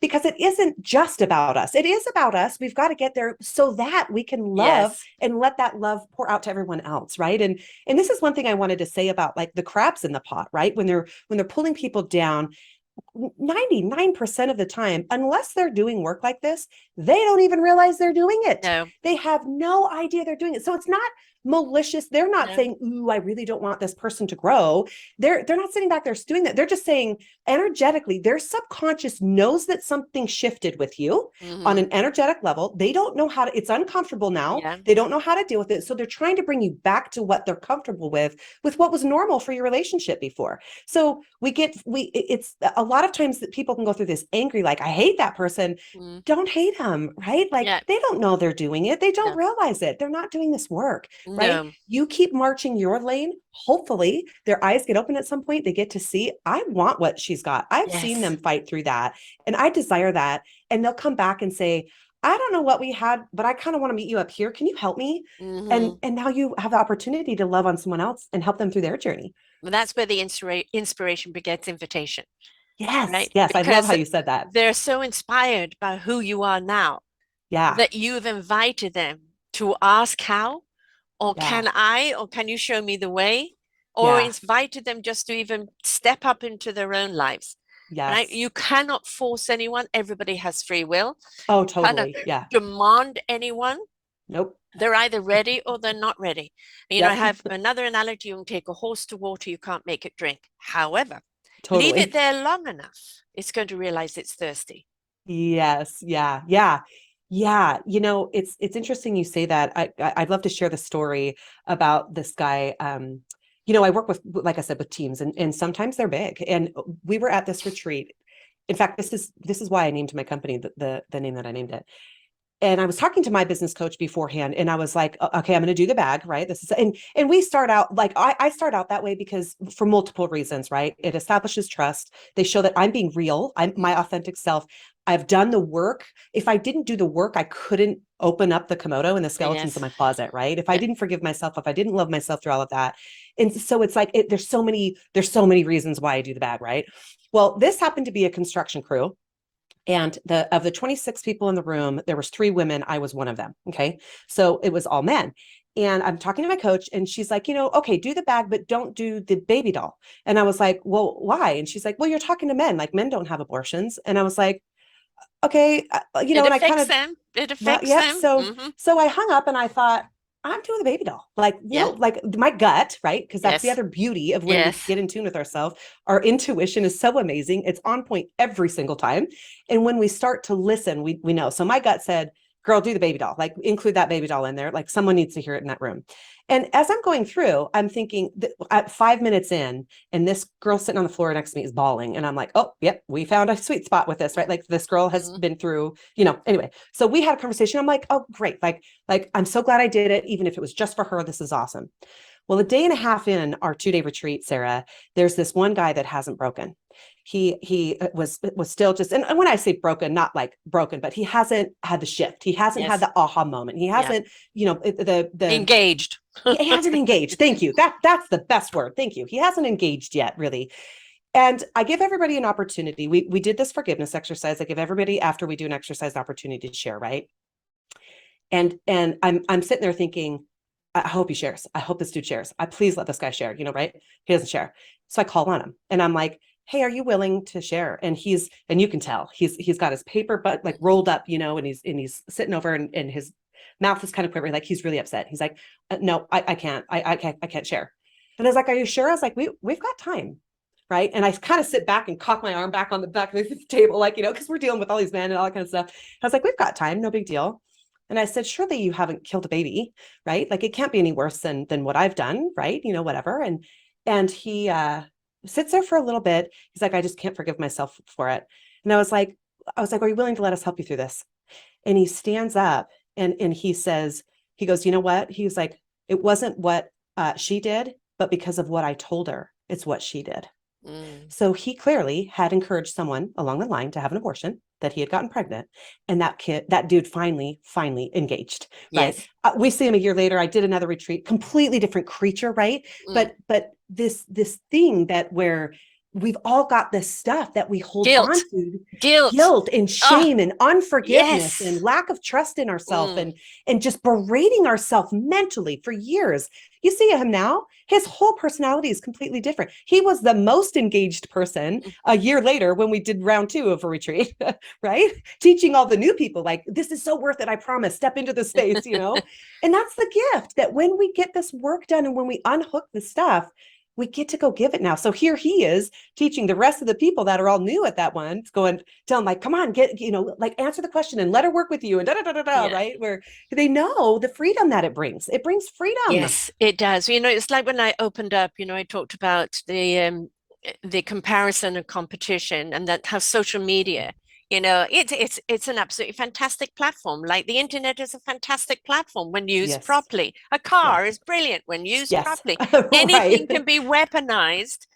because it isn't just about us. It is about us. We've got to get there so that we can love and let that love pour out to everyone else. Right. And this is one thing I wanted to say about like the crabs in the pot, right? When they're pulling people down, 99% of the time, unless they're doing work like this, they don't even realize they're doing it. No. They have no idea they're doing it. So it's not malicious. They're not saying, ooh, I really don't want this person to grow. They're not sitting back there doing that. They're just saying energetically, their subconscious knows that something shifted with you on an energetic level. They don't know how to, it's uncomfortable now. They don't know how to deal with it. So they're trying to bring you back to what they're comfortable with what was normal for your relationship before. So it's a lot of times that people can go through this angry, like, I hate that person. Don't hate them, right? Like they don't know they're doing it. They don't realize it. They're not doing this work. Right? You keep marching your lane. Hopefully their eyes get open at some point. They get to see, I want what she's got. I've seen them fight through that. And I desire that. And they'll come back and say, I don't know what we had, but I kind of want to meet you up here. Can you help me? And now you have the opportunity to love on someone else and help them through their journey. Well, that's where the inspiration begets invitation. Yes. Right? Yes. Because I love how you said that. They're so inspired by who you are now. That you've invited them to ask how. Or can I, or can you show me the way? Or invited them just to even step up into their own lives. Right? You cannot force anyone. Everybody has free will. Oh, totally. Demand anyone. Nope. They're either ready or they're not ready. You know, I have another analogy. You can take a horse to water, you can't make it drink. However, leave it there long enough, it's going to realize it's thirsty. Yes. Yeah. You know, it's interesting you say that. I'd love to share the story about this guy. You know, I work with, like I said, with teams and sometimes they're big. And we were at this retreat. In fact, this is why I named my company the name that I named it. and I was talking to my business coach beforehand, and I was like, okay, I'm going to do the bag, right? This is, and we start out like I start out that way because for multiple reasons, right? It establishes trust. They show that I'm being real. I'm my authentic self. I've done the work. If I didn't do the work, I couldn't open up the Komodo and the skeletons in Yes. my closet, right? If I Yeah. didn't forgive myself, if I didn't love myself through all of that. And so it's like there's so many reasons why I do the bag, right? Well, this happened to be a construction crew, and the 26 people in the room, there was 3 women. I was one of them. Okay. So it was all men. And I'm talking to my coach, and she's like, okay, do the bag, but don't do the baby doll. And I was like, well, why? And she's like, well, you're talking to men, like men don't have abortions. And I was like, okay, It and I kind affects of, them. It well, affects yep. them. So I hung up and I thought, I'm doing the baby doll. Like, Yeah. like my gut, right? Because that's the Yes. other beauty of when we Yes. get in tune with ourselves. Our intuition is so amazing. It's on point every single time. And when we start to listen, we know. So my gut said, girl, do the baby doll. Like include that baby doll in there. Like someone needs to hear it in that room. And as I'm going through, I'm thinking at 5 minutes in, and this girl sitting on the floor next to me is bawling. And I'm like, oh, yep, we found a sweet spot with this, right? Like this girl has Mm. been through, anyway. So we had a conversation. I'm like, oh, great. Like I'm so glad I did it, even if it was just for her. This is awesome. Well, a day and a half in our 2-day retreat, Sarah, there's this one guy that hasn't broken. He was still just, and when I say broken, not like broken, but he hasn't had the shift. He hasn't had Yes. the aha moment. He Yeah. hasn't, the Engaged. he hasn't engaged. Thank you. That's the best word. Thank you. He hasn't engaged yet, really. And I give everybody an opportunity. We did this forgiveness exercise. I give everybody after we do an exercise opportunity to share, right? And I'm sitting there thinking, I hope he shares. I hope this dude shares. I please let this guy share, right? He doesn't share. So I call on him and I'm like, hey, are you willing to share? And you can tell he's got his paper but like rolled up, and he's sitting over and his mouth is kind of quivering, like he's really upset. He's like, no, I can't. I can't share. And I was like, are you sure? I was like, we've got time. Right. And I kind of sit back and cock my arm back on the back of the table, like, because we're dealing with all these men and all that kind of stuff. I was like, we've got time, no big deal. And I said, surely you haven't killed a baby, right? Like it can't be any worse than what I've done, right? Whatever. And he sits there for a little bit. He's like, I just can't forgive myself for it. And I was like, are you willing to let us help you through this? And he stands up and he goes, you know what? He was like, it wasn't what she did, but because of what I told her, it's what she did. Mm. So he clearly had encouraged someone along the line to have an abortion, that he had gotten pregnant, and that dude finally engaged, right? Yes. We see him a year later. I did another retreat, completely different creature, right? Mm. But this thing that where we've all got this stuff that we hold on Guilt. to, Guilt. guilt and Oh, shame and unforgiveness and yes. lack of trust in ourselves, Mm. and just berating ourselves mentally for years. You see him now, his whole personality is completely different. He was the most engaged person a year later when we did round 2 of a retreat, right? Teaching all the new people, like, this is so worth it. I promise, step into the space. And that's the gift, that when we get this work done and when we unhook the stuff, we get to go give it now. So here he is teaching the rest of the people that are all new at that one, going, tell them, like, come on, like answer the question and let her work with you and da da da da da, Yeah. right? Where they know the freedom that it brings. It brings freedom. Yes, it does. It's like when I opened up, I talked about the comparison and competition and that how social media, it's an absolutely fantastic platform. Like the internet is a fantastic platform when used Yes. properly. A Yeah. car is brilliant when used Yes. properly. Right. Anything can be weaponized,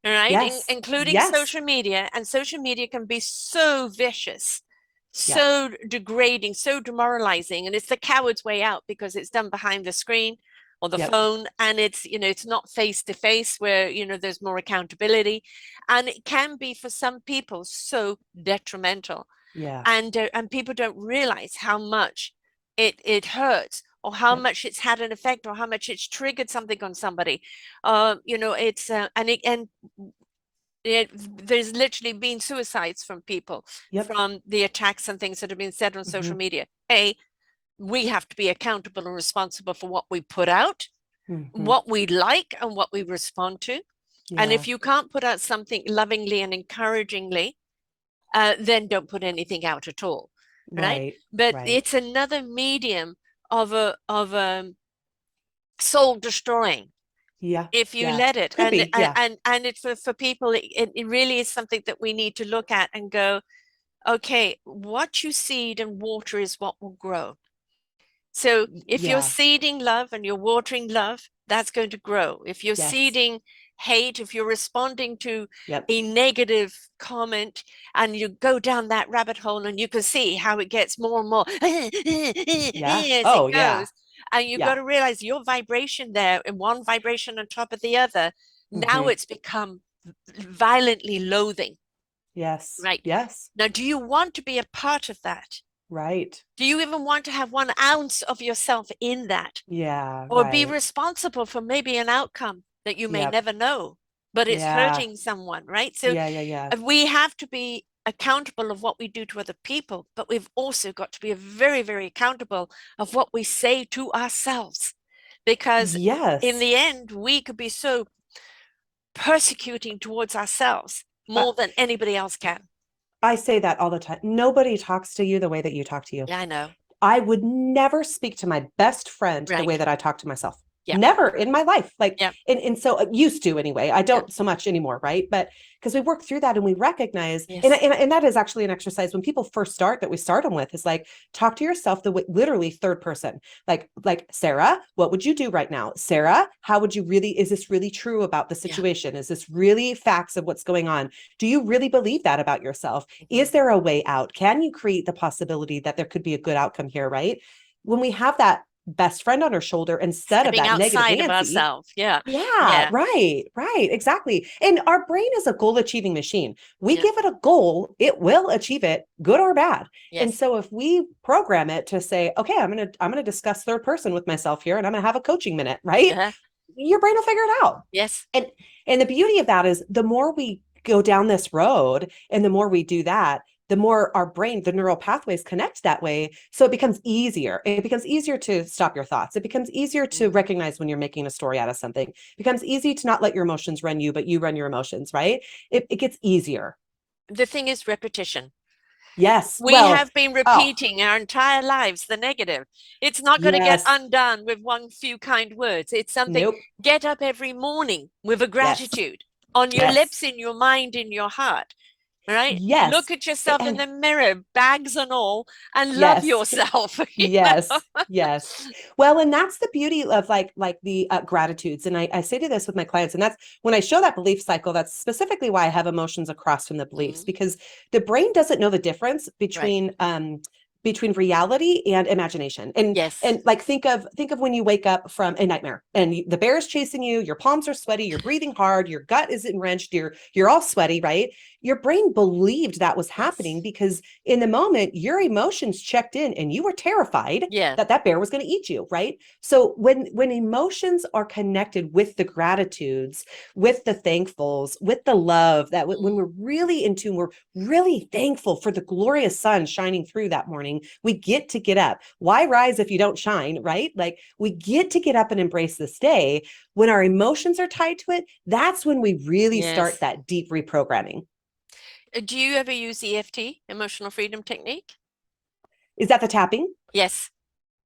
all right, Yes. including Yes. social media, and social media can be so vicious, Yeah. so degrading, so demoralizing, and it's the coward's way out because it's done behind the screen or the Yep. phone, and it's not face to face where there's more accountability, and it can be for some people so detrimental, Yeah. and people don't realize how much it hurts, or how Yep. much it's had an effect, or how much it's triggered something on somebody. It's there's literally been suicides from people Yep. from the attacks and things that have been said on social Hmm. media. We have to be accountable and responsible for what we put out, Hmm. what we like, and what we respond to. And Yeah. if you can't put out something lovingly and encouragingly, then don't put anything out at all, right? Right. But Right. it's another medium of soul destroying Yeah. if you Yeah. let it. Could and be. and Yeah. and, and it for people, it really is something that we need to look at and go, okay, what you seed and water is what will grow. So if you're Yeah. seeding love and you're watering love, that's going to grow. If you're Yes. seeding hate, if you're responding to Yep. a negative comment and you go down that rabbit hole and you can see how it gets more and more Yeah. as it Oh, yeah. goes. And you've got Yeah. to realize your vibration there and one vibration on top of the other. Now Hmm. it's become violently loathing, Yes. right? Yes. Now, do you want to be a part of that? Right. Do you even want to have 1 ounce of yourself in that? Yeah. Or be Right. responsible for maybe an outcome that you may Yep. never know, but it's Yeah. hurting someone, right? So Yeah. Yeah. Yeah. we have to be accountable of what we do to other people, but we've also got to be very, very accountable of what we say to ourselves. Because in Yes. the end, we could be so persecuting towards ourselves Uh, more than anybody else can. I say that all the time. Nobody talks to you the way that you talk to you. Yeah, I know. I would never speak to my best friend the way Right. that I talk to myself. Yeah. Never in my life. Like, Yeah. and so used to anyway. I Yeah. don't so much anymore, right? But because we work through that and we recognize, Yes. and that is actually an exercise when people first start that we start them with is like talk to yourself the way, literally third person. Like Sarah, what would you do right now? Sarah, how would you really? Is this really true about the Yeah. situation? Is this really facts of what's going on? Do you really believe that about yourself? Mhm. Is there a way out? Can you create the possibility that there could be a good outcome here, right? When we have that best friend on our shoulder instead of Stepping that negative outside of Nancy, ourselves. Yeah. yeah, Yeah. right, right, exactly. And our brain is a goal achieving machine. We Yeah. give it a goal, it will achieve it, good or bad. And Yes. so if we program it to say, okay, I'm gonna discuss third person with myself here and I'm gonna have a coaching minute, right? Uh-huh. Your brain will figure it out. Yes. And and the beauty of that is the more we go down this road and the more we do that, the more our brain, the neural pathways connect that way. So it becomes easier. It becomes easier to stop your thoughts. It becomes easier to Mm. recognize when you're making a story out of something. It becomes easy to not let your emotions run you, but you run your emotions, right? It gets easier. The thing is repetition. Yes. We Well, have been oh, repeating our entire lives the negative. It's not going to get yes. undone with one few kind words. It's something, Nope. get up every morning with a Yes. gratitude on your Yes. lips, in your mind, in your heart. Right? Yes. Look at yourself in And the mirror, bags and all, and love yes. yourself. You know? Yes, yes. Well, and that's the beauty of like the gratitudes. And I say to this with my clients, and that's when I show that belief cycle, that's specifically why I have emotions across from the beliefs, Mm, because the brain doesn't know the difference right. between reality and imagination. Yes. And like think of when you wake up from a nightmare and the bear is chasing you, your palms are sweaty, you're breathing hard, your gut is enwrenched, you're all sweaty, right? Your brain believed that was happening Yes. because in the moment your emotions checked in and you were terrified Yeah. that that bear was going to eat you, right? So when emotions are connected with the gratitudes, with the thankfuls, with the love, that when Mm, we're really in tune, we're really thankful for the glorious sun shining through that morning. We get up. Why rise if you don't shine, right? Like we get to get up and embrace this day. When our emotions are tied to it, that's when we really start yes. that deep reprogramming. Do you ever use EFT, emotional freedom technique? Is that the tapping? Yes.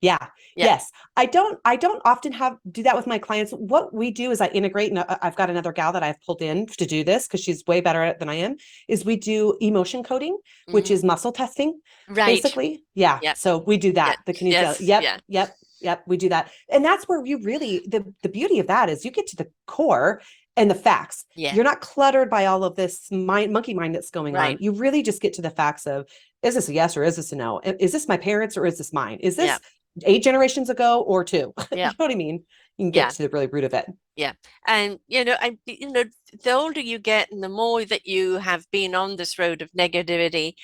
Yeah. Yeah. Yes. I don't often have do that with my clients. What we do is I integrate, and I've got another gal that I've pulled in to do this because she's way better at it than I am, is we do emotion coding, which Mm, is muscle testing, right. basically. Yeah. Yeah. So we do Yeah. that. The kinesiology. Yes. Yep. Yeah. Yep. Yep. We do that. And that's where you really the beauty of that is you get to the core and the facts. Yeah. You're not cluttered by all of this monkey mind that's going on. Right. You really just get to the facts of is this a yes or is this a no? Is this my parents or is this mine? Is Yeah. this 8 generations ago or two? You Yeah. know what I mean? You can get Yeah. to the really root of it. Yeah. And the older you get and the more that you have been on this road of negativity,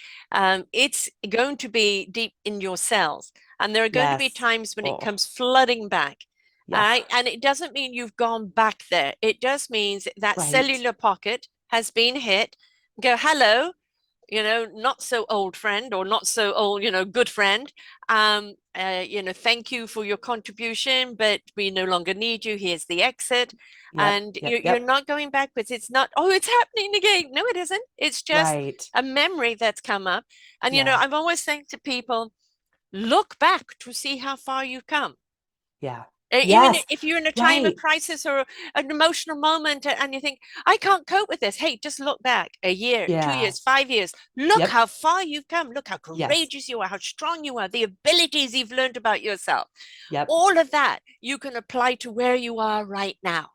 it's going to be deep in your cells. And there are going to be Yes. times when it Oh, comes flooding back. All yeah. right. And it doesn't mean you've gone back there. It just means that Right. cellular pocket has been hit. Go, hello, not so old friend or not so old, good friend. Thank you for your contribution, but we no longer need you. Here's the exit. Yep. And Yep. you're Yep. not going backwards. It's not, oh, it's happening again. No, it isn't. It's just Right. a memory that's come up. And, Yeah. I'm always saying to people, look back to see how far you've come. Yeah. Even Yes. if you're in a time of Right. crisis or an emotional moment and you think, I can't cope with this. Hey, just look back a year, 2 years, Yes. 5 years. Look Yep. how far you've come. Look how Yes. courageous you are, how strong you are, the abilities you've learned about yourself. Yep. All of that you can apply to where you are right now.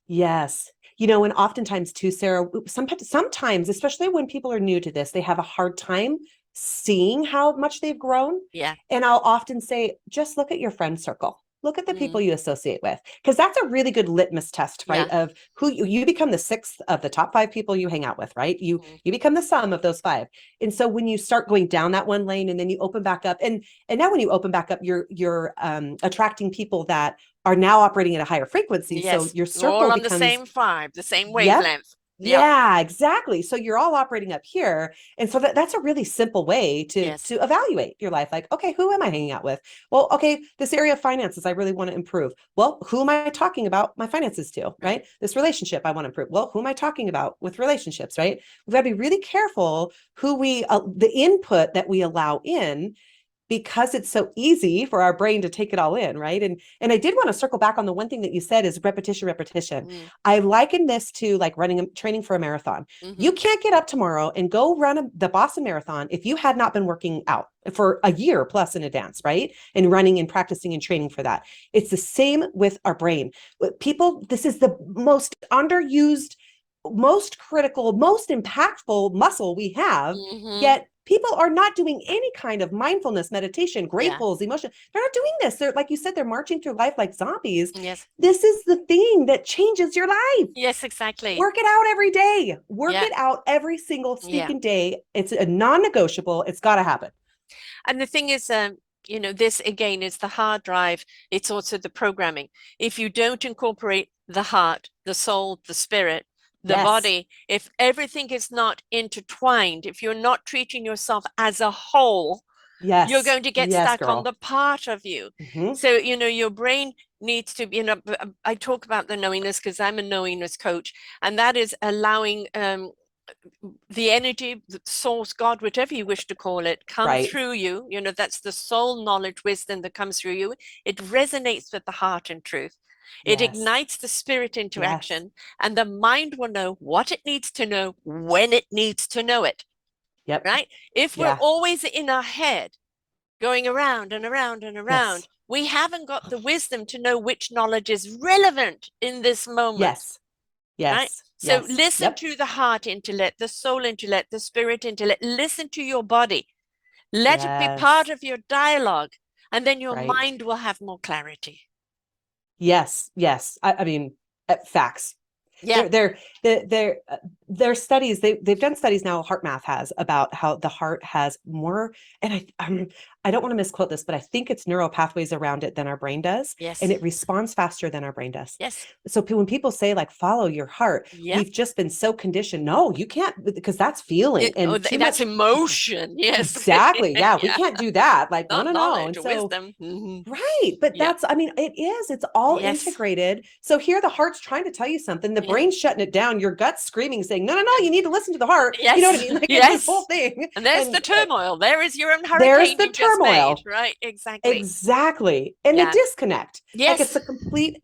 Yes. And oftentimes too, Sarah, sometimes, especially when people are new to this, they have a hard time seeing how much they've grown. Yeah. And I'll often say, just look at your friend circle. Look at the people Mm, you associate with, because that's a really good litmus test, right? yeah. Of who you become the sixth of the top five people you hang out with, right? Mm, You become the sum of those five. And so when you start going down that one lane and then you open back up, and now when you open back up, you're attracting people that are now operating at a higher frequency. So yes. your All circle on the becomes, same vibe, the same yep, wavelength. Yep. yeah, exactly. So you're all operating up here. And so that's a really simple way to Yes. evaluate your life. Like, okay, who am I hanging out with? Well, okay, this area of finances I really want to improve. Well, who am I talking about my finances to, Right. right? This relationship I want to improve. Well, who am I talking about with relationships, right? We've got to be really careful who the input that we allow in, because it's so easy for our brain to take it all in, right? And I did want to circle back on the one thing that you said is repetition, repetition. Mm, I liken this to like training for a marathon. mm-hmm. You can't get up tomorrow and go run the Boston Marathon if you had not been working out for a year plus in advance, right? And running and practicing and training for that. It's the same with our brain. People, this is the most underused, most critical, most impactful muscle we have. Mm-hmm. Yet people are not doing any kind of mindfulness, meditation, Yeah. gratefuls, emotion. They're not doing this. They're, like you said, they're marching through life like zombies. Yes. This is the thing that changes your life. Yes, exactly. Work it out every day. Work Yeah. it out every single Yeah. stinking day. It's a non-negotiable. It's got to happen. And the thing is, this again is the hard drive. It's also the programming. If you don't incorporate the heart, the soul, the spirit, the Yes. body, if everything is not intertwined, if you're not treating yourself as a whole, you're Yes. going to get Yes, stuck on girl. the part of you. Mm-hmm. So, your brain needs to be, I talk about the knowingness because I'm a knowingness coach, and that is allowing the energy, the source, God, whatever you wish to call it, come Right. through you. That's the soul knowledge, wisdom that comes through you. It resonates with the heart and truth. It Yes. ignites the spirit into Yes. action, and the mind will know what it needs to know when it needs to know it, Yep. right? If we're Yeah. always in our head, going around and around and around, Yes. we haven't got the wisdom to know which knowledge is relevant in this moment, Yes. right? Yes. So Yes. listen Yep. to the heart intellect, the soul intellect, the spirit intellect. Listen to your body. Let it be part Yes. of your dialogue, and then your Right. mind will have more clarity. Yes. Yes. I mean, facts. Yeah. Their studies, they've done studies now, heart math has, about how the heart has more, and I don't want to misquote this, but I think it's neural pathways around it than our brain does, and Yes. it responds faster than our brain does. Yes. So when people say like follow your heart, Yeah. we've just been so conditioned. No, you can't, because that's feeling, Oh, and too that's much. emotion. Yes. Exactly. Yeah, we Yeah. can't do that. Like, no, Not no, no. knowledge And or so wisdom. Mhm. right. But Yeah. I mean, it's all Yes. integrated. So here the heart's trying to tell you something, the Yeah. brain's shutting it down, your gut's screaming, saying, no, no, no, you need to listen to the heart. You know what I Yes. mean? Like it's this whole Yes. thing. And there's the And turmoil. There is your own there's hurricane the you've just made, turmoil. right? Exactly. Exactly. And the Yeah. disconnect. Like it's Yes. a complete,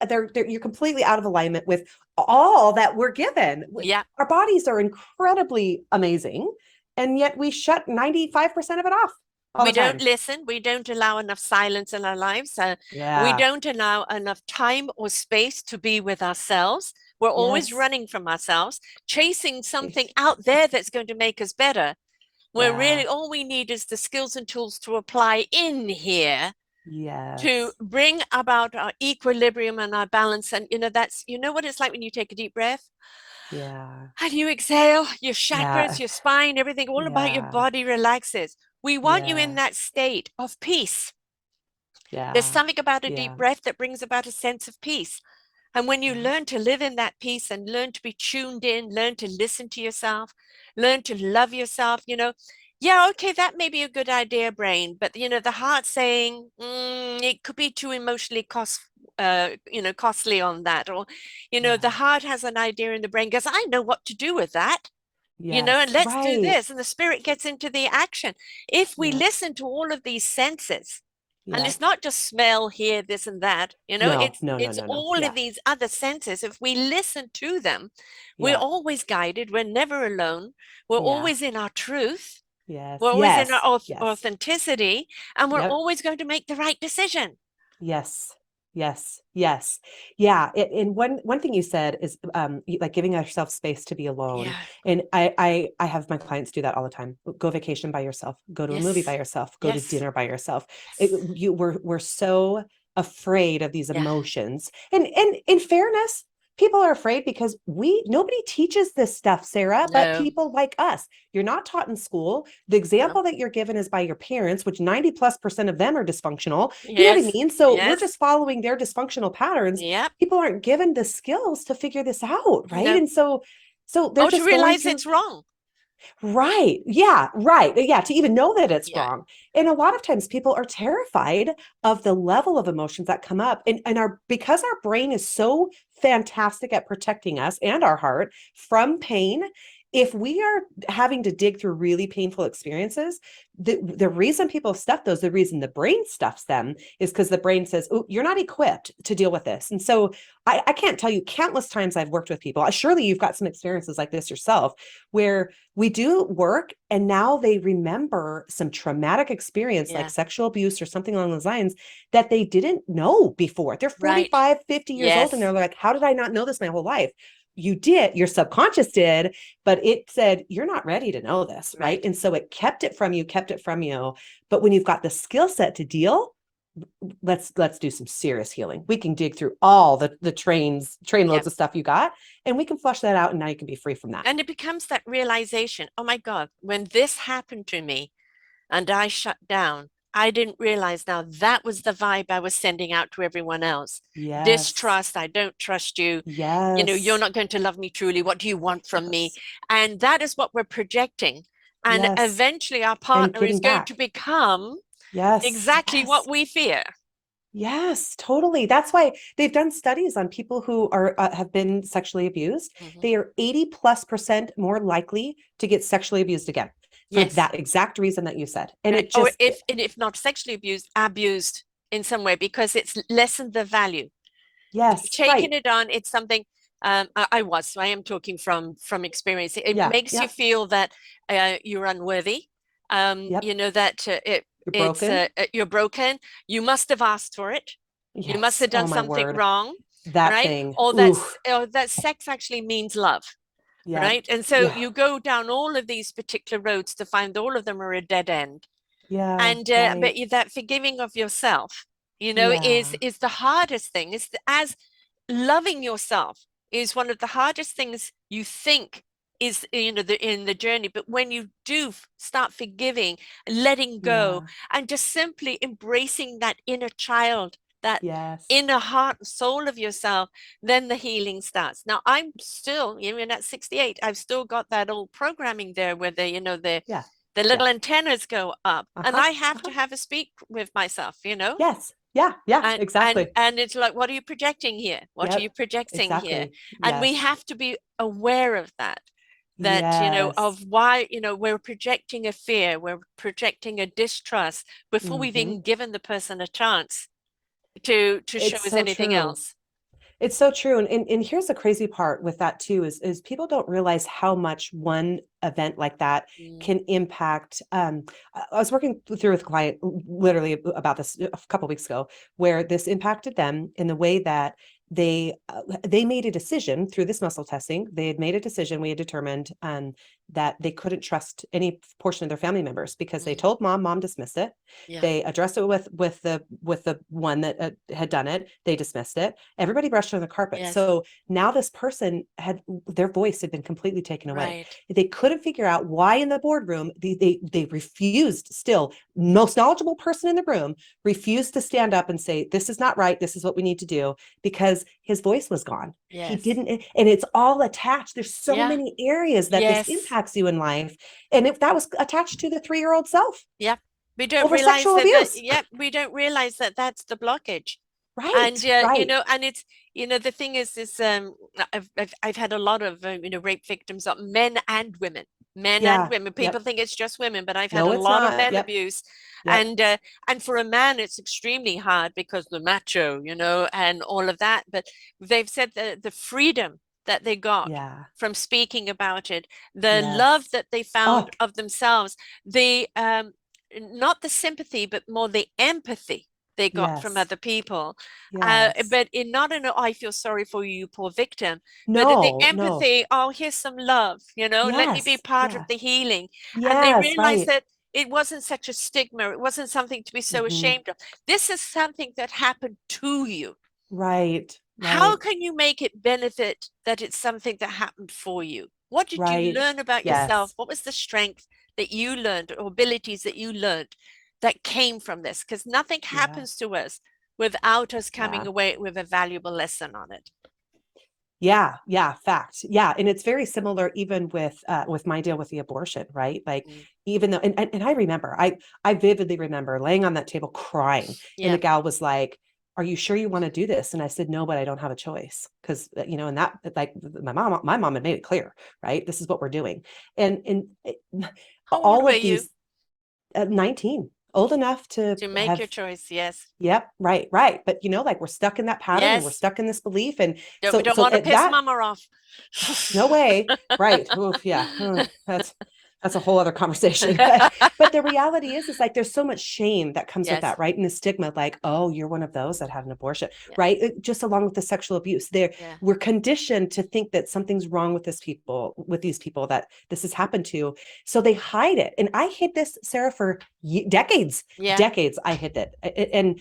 you're completely out of alignment with all that we're given. Yeah. Our bodies are incredibly amazing. And yet we shut 95% of it off all We the don't time. listen. We don't allow enough silence in our lives. We Yeah. don't allow enough time or space to be with ourselves. We're always Yes. running from ourselves, chasing something Right. out there that's going to make us better. Where Yeah. really all we need is the skills and tools to apply in here to Yes. bring about our equilibrium and our balance. And that's what it's like when you take a deep breath Yeah. and you exhale, your chakras, Yeah. your spine, everything, all about your Yeah. body relaxes. We want you in Yeah. that state of peace. There's Yeah. something about a deep Yeah. breath that brings about a sense of peace. And when you Yeah. learn to live in that peace and learn to be tuned in, learn to listen to yourself, learn to love yourself, yeah, okay, that may be a good idea, brain, but the heart saying it could be too emotionally costly on that, or the Yeah. heart has an idea in the brain goes, I know what to do with that. And Yes. let's do Right. this. And the spirit gets into the action. If we Yep. listen to all of these senses, And Yeah. it's not just smell, hear, this and that, No, it's no, no, it's no, no. all of Yeah. these other senses. If we listen to them, we're Yeah. always guided. We're never alone. We're Yeah. always in our truth. We're Yes. always in our Yes. Yes. authenticity, and we're Yep. always going to make the right decision. Yes. Yes. Yes. Yeah. And one thing you said is like giving ourselves space to be alone. Yeah. And I have my clients do that all the time. Go vacation by yourself, go to a movie by Yes. yourself, go to Yes. dinner by yourself. Yes. We're so afraid of these Yeah. emotions. And in fairness, people are afraid because nobody teaches this stuff, Sarah, but No. people like us. You're not taught in school. The No. example that you're given is by your parents, which 90+% of them are dysfunctional. You know what I Yes. mean? So we're Yes. just following their dysfunctional patterns. Yep. People aren't given the skills to figure this out, right? No. And so they're Oh, to just going realize through. it's wrong. Right. Yeah. Right. Yeah. To even know that it's Yeah. wrong. And a lot of times people are terrified of the level of emotions that come up. And because our brain is so fantastic at protecting us and our heart from pain, if we are having to dig through really painful experiences, the reason people stuff those, the reason the brain stuffs them is because the brain says, oh, you're not equipped to deal with this. And so I can't tell you countless times I've worked with people. Surely you've got some experiences like this yourself where we do work and now they remember some traumatic experience like Yeah. sexual abuse or something along those lines that they didn't know before. They're Right. 45, 50 years old and Yes. they're like, how did I not know this my whole life? You did, your subconscious did, but it said, you're not ready to know this, right? Right. And so it kept it from you, kept it from you. But when you've got the skill set to deal, let's do some serious healing. We can dig through all the train Yeah. loads of stuff you got, and we can flush that out, and now you can be free from that. And it becomes that realization, oh my God, when this happened to me and I shut down, I didn't realize now that was the vibe I was sending out to everyone else. Yes. Distrust, I don't trust you. You're Yes. not going to love me truly. What do you want from me? Yes. And that is what we're projecting. And Yes. eventually our And partner is getting going to back. become Yes. exactly what Yes. we fear. Yes, totally. That's why they've done studies on people who are have been sexually abused. Mhm. They are 80+% more likely to get sexually abused again for Yes. that exact reason that you said. And Right. it Or just, if not sexually abused, abused in some way because it's lessened the value. They've yes, taken right. it on. It's something so I am talking from experience. It Yeah, makes you yeah, feel that you're unworthy. yep. That You're broken. you're broken. You must have asked for it. You must Yes. have Oh done my something word. wrong, That right? thing. Ooh. Or that sex actually means love, Yeah. right? And so Yeah. you go down all of these particular roads to find all of them are a dead end. Yeah. And Right. but that forgiving of yourself, Yeah. is the hardest thing. As loving yourself is one of the hardest things you think is in the journey, but when you do start forgiving, letting go, Yeah. and just simply embracing that inner child, that Yes. inner heart and soul of yourself, then the healing starts. Now I'm still, even at 68, I've still got that old programming there where Yeah. the Yeah. little antennas go up, and Uh-huh. I have to Uh-huh. have a speak with myself. Yes. Yeah. Yeah. and and Exactly. and it's like, what are you projecting here? What are you Yep. projecting here? Exactly. And we Yes. have to be aware of that, Yes. of why we're projecting a fear, we're projecting a distrust before we've Hmm. even given the person a chance to show It's us so anything true. else. It's so true. And here's the crazy part with that too is people don't realize how much one event like that Mm, can impact. I was working through with a client literally about this a couple of weeks ago, where this impacted them in the way that they made a decision through this muscle testing. They had made a decision. We had determined that they couldn't trust any portion of their family members because they mm, told mom dismissed it. yeah. They addressed it with the one that had done it. They dismissed it. Everybody brushed under the carpet. Yes. So now this person had their voice had been completely taken away. Right. They couldn't figure out why in the boardroom they refused. Still, most knowledgeable person in the room refused to stand up and say, this is not right, this is what we need to do, because his voice was gone. He Yes. didn't, and it's all attached. There's so Yeah. many areas that this Yes. impacts you in life. And if that was attached to the 3-year-old self Yeah. We don't over realize sexual that abuse. yeah, we don't realize that that's the blockage. And Right, right. and it's the thing is I've had a lot of rape victims, men and women, men and Yeah. women. People Yep. think it's just women, but I've had No, a it's lot of not. men Yep. abuse. Yep. And for a man, it's extremely hard because the macho, and all of that. But they've said the freedom that they got Yeah. from speaking about it, the love Yes. that they found Oh, of themselves, the not the sympathy, but more the empathy they got from yes. other people. Yes. But in not an, oh, I feel sorry for you, poor victim, but in the No, no. empathy, oh, here's some love, let me be Yes. part of Yeah. the healing. And they Yes. realized Right. that it wasn't such a stigma. It wasn't something to be so Hmm. ashamed of. This is something that happened to you. Right. How Right. can you make it benefit that it's something that happened for you? What did you Right. learn about yourself? Yes. What was the strength that you learned or abilities that you learned that came from this? Because nothing Yeah. happens to us without us coming Yeah. away with a valuable lesson on it. Yeah, yeah, fact. Yeah, and it's very similar even with my deal with the abortion, right? Like Mm. even though and I remember, I vividly remember laying on that table crying and the Yeah, gal was like, "Are you sure you want to do this?" And I said, "No, but I don't have a choice." Because and that like my mom had made it clear, right? This is what we're doing. And how old all were of you these 19, old enough to to make your have. choice? Yes, Yep, right, right. But like we're stuck in that pattern and we're yes. stuck in this belief. And We so don't so want to at piss that mama off. no way. Right. Oof, yeah. That's a whole other conversation. But the reality is like there's so much shame that comes with that, Yes, right? And the stigma, like, oh, you're one of those that had an abortion, yeah, right? Just along with the sexual abuse. There yeah, we're conditioned to think that something's wrong with these people that this has happened to. So they hide it. And I hid this, Sarah, for decades. yeah, Decades I hid it. And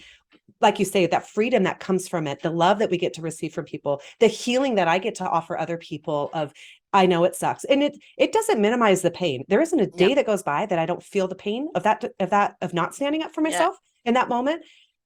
like you say, that freedom that comes from it, the love that we get to receive from people, the healing that I get to offer other people of, I know it sucks. And it doesn't minimize the pain. There isn't a yeah, day that goes by that I don't feel the pain of not standing up for yeah, myself in that moment,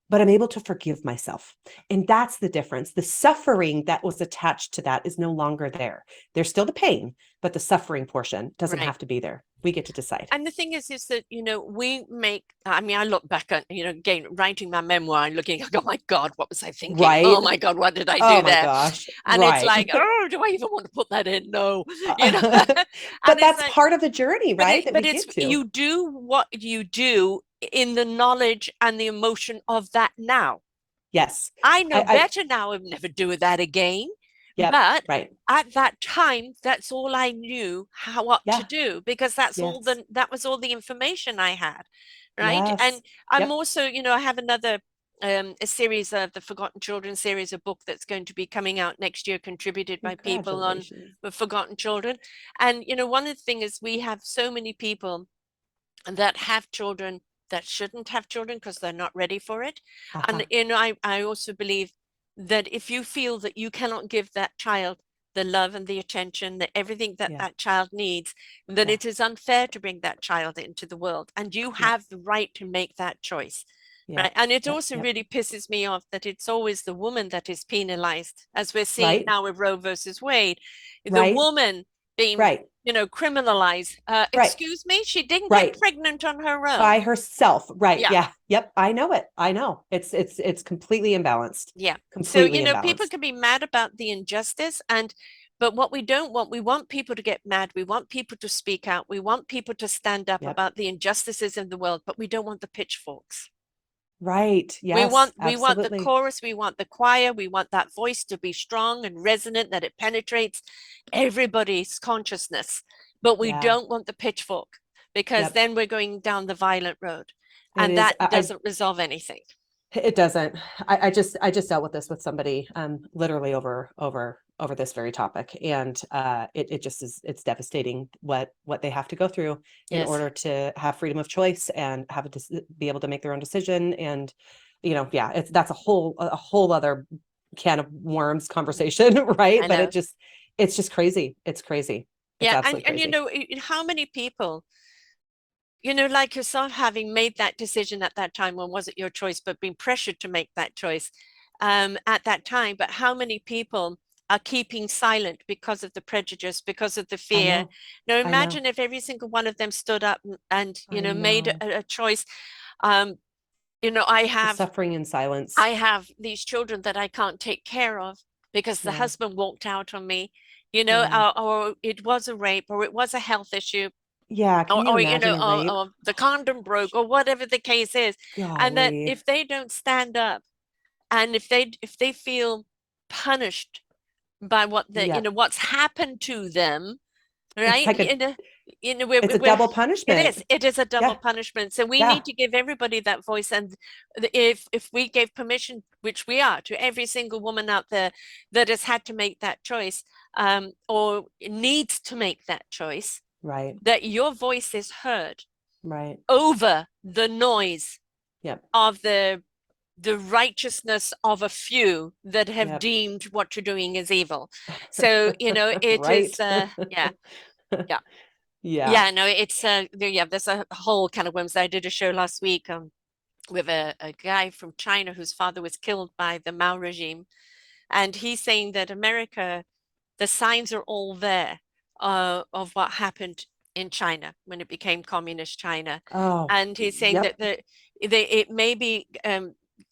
but I'm able to forgive myself. And that's the difference. The suffering that was attached to that is no longer there. There's still the pain, but the suffering portion doesn't right. have to be there. We get to decide. And the thing is that, we make, I mean, I look back at, again, writing my memoir and looking, oh my God, what was I thinking? Oh Right? my God, what did I Oh do my there? gosh. And it's Right. like, oh, do I even want to put that in? No, and But it's that's like, part of the journey, but right? That we it's, get to. you do what you do in the knowledge and the emotion of that now. Yes. I know I better now. I'd never do that again. yep, But right. at that time, that's all I knew what to Yeah. do because Yes. that was all the information I had, right? And Yes. I'm Yep. also, I have another a series of the Forgotten Children series, a book that's going to be coming out next year, contributed by people on Congratulations. the Forgotten Children. And one of the things is we have so many people that have children that shouldn't have children because they're not ready for it. And Uh-huh. I also believe that if you feel that you cannot give that child the love and the attention, that everything that Yeah. that child needs, then Yeah. it is unfair to bring that child into the world. And you Yep. have the right to make that choice. Right. Yep. And it Yep. also Yep. really pisses me off that it's always the woman that is penalized, as we're seeing Right. now with Roe versus Wade, the Right. woman being, Right. criminalized. Right. Excuse me, she didn't get Right. pregnant on her own. By herself. Right. Yeah, Yeah. Yep. I know it. I know. It's completely imbalanced. yeah. So, Completely people imbalanced. can be mad about the injustice but what we don't want, we want people to get mad. We want people to speak out. We want people to stand up Yep. about the injustices in the world, but we don't want the pitchforks. Right. We Yes. want we want the Absolutely. chorus, we want the choir, we want that voice to be strong and resonant, that it penetrates everybody's consciousness. But we Yeah. don't want the pitchfork because Yep. then we're going down the violent road. It And is. that doesn't resolve anything. It doesn't. I just dealt with this with somebody literally over this very topic. And it just is it's devastating what they have to go through in Yes. order to have freedom of choice and be able to make their own decision. And yeah, that's a whole other can of worms conversation, right? I But know. it's just crazy. It's crazy. It's Yeah, and absolutely crazy. how many people, like yourself, having made that decision at that time when wasn't your choice, but being pressured to make that choice at that time. But how many people are keeping silent because of the prejudice, because of the I fear? know. Now, I know. imagine if every single one of them stood up and, I made know. a choice. Um, I The have suffering in silence. I have these children that I can't take care of because the Yeah. husband walked out on me, Yeah. or it was a rape or it was a health issue. Yeah, can you or imagine the rape? or the condom broke or whatever the case is, and that Golly. if they don't stand up, and if they feel punished by what the Yeah. what's happened to them, It's right? like a it's a We're double punishment. it is a double Yeah. punishment. So we Yeah. need to give everybody that voice. And if we gave permission, which we are, to every single woman out there that has had to make that choice, or needs to make that choice, Right. that your voice is heard Right. over the noise Yep. of the righteousness of a few that have Yep. deemed what you're doing is evil. So, it Right. is, yeah, yeah, Yeah. yeah, no, it's, yeah, there's a whole kind of whims. I did a show last week, with a guy from China whose father was killed by the Mao regime. And he's saying that America, the signs are all there, of what happened in China when it became communist China. Oh, And he's saying that yep. it may be,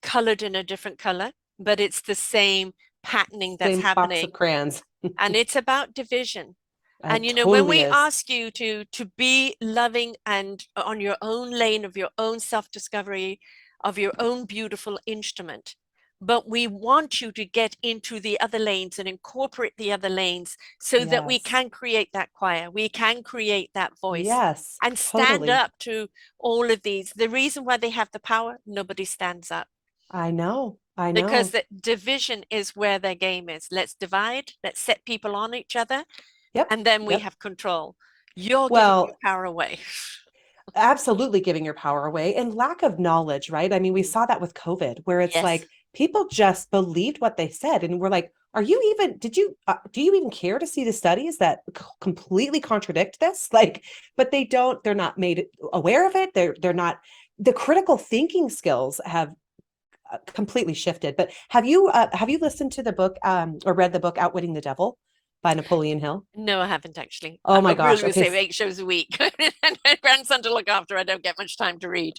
colored in a different color, but it's the same patterning that's Same box of happening. crayons. And it's about division. And It when totally we is. ask you to be loving and on your own lane of your own self-discovery, of your own beautiful instrument, but we want you to get into the other lanes and incorporate the other lanes so that we Yes. can create that choir, we can create that voice Yes, and stand totally. up to all of these. The reason why they have the power, nobody stands up, I know. I because know. the division is where their game is. Let's divide, let's set people on each other, Yep. and then we Yep. have control. You're giving your Well, power away. absolutely giving your power away and lack of knowledge, right? I mean, we saw that with COVID, where it's Yes. like people just believed what they said. And we're like, are you even, do you even care to see the studies that completely contradict this? Like, but they don't, they're not made aware of it. They're not, the critical thinking skills have completely shifted. But have you listened to the book or read the book Outwitting the Devil by Napoleon Hill? No, I haven't actually. Oh my I really gosh. would Okay. say 8 shows a week. And my grandson to look after. I don't get much time to read.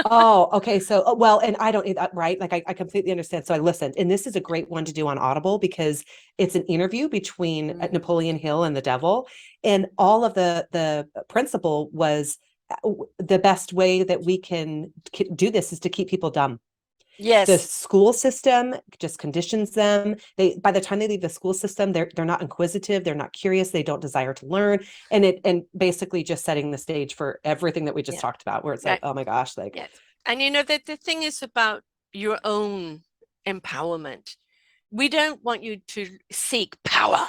Oh, okay. So, well, and I don't, right? Like, I completely understand. So I listened, and this is a great one to do on Audible because it's an interview between Mm. Napoleon Hill and the devil, and all of the principle was the best way that we can do this is to keep people dumb. The Yes. school system just conditions them. They by the time they leave the school system, they're not inquisitive, they're not curious, they don't desire to learn. And basically just setting the stage for everything that we just Yeah. talked about, where it's like, Right. oh my gosh, like Yes. And that the thing is about your own empowerment. We don't want you to seek power.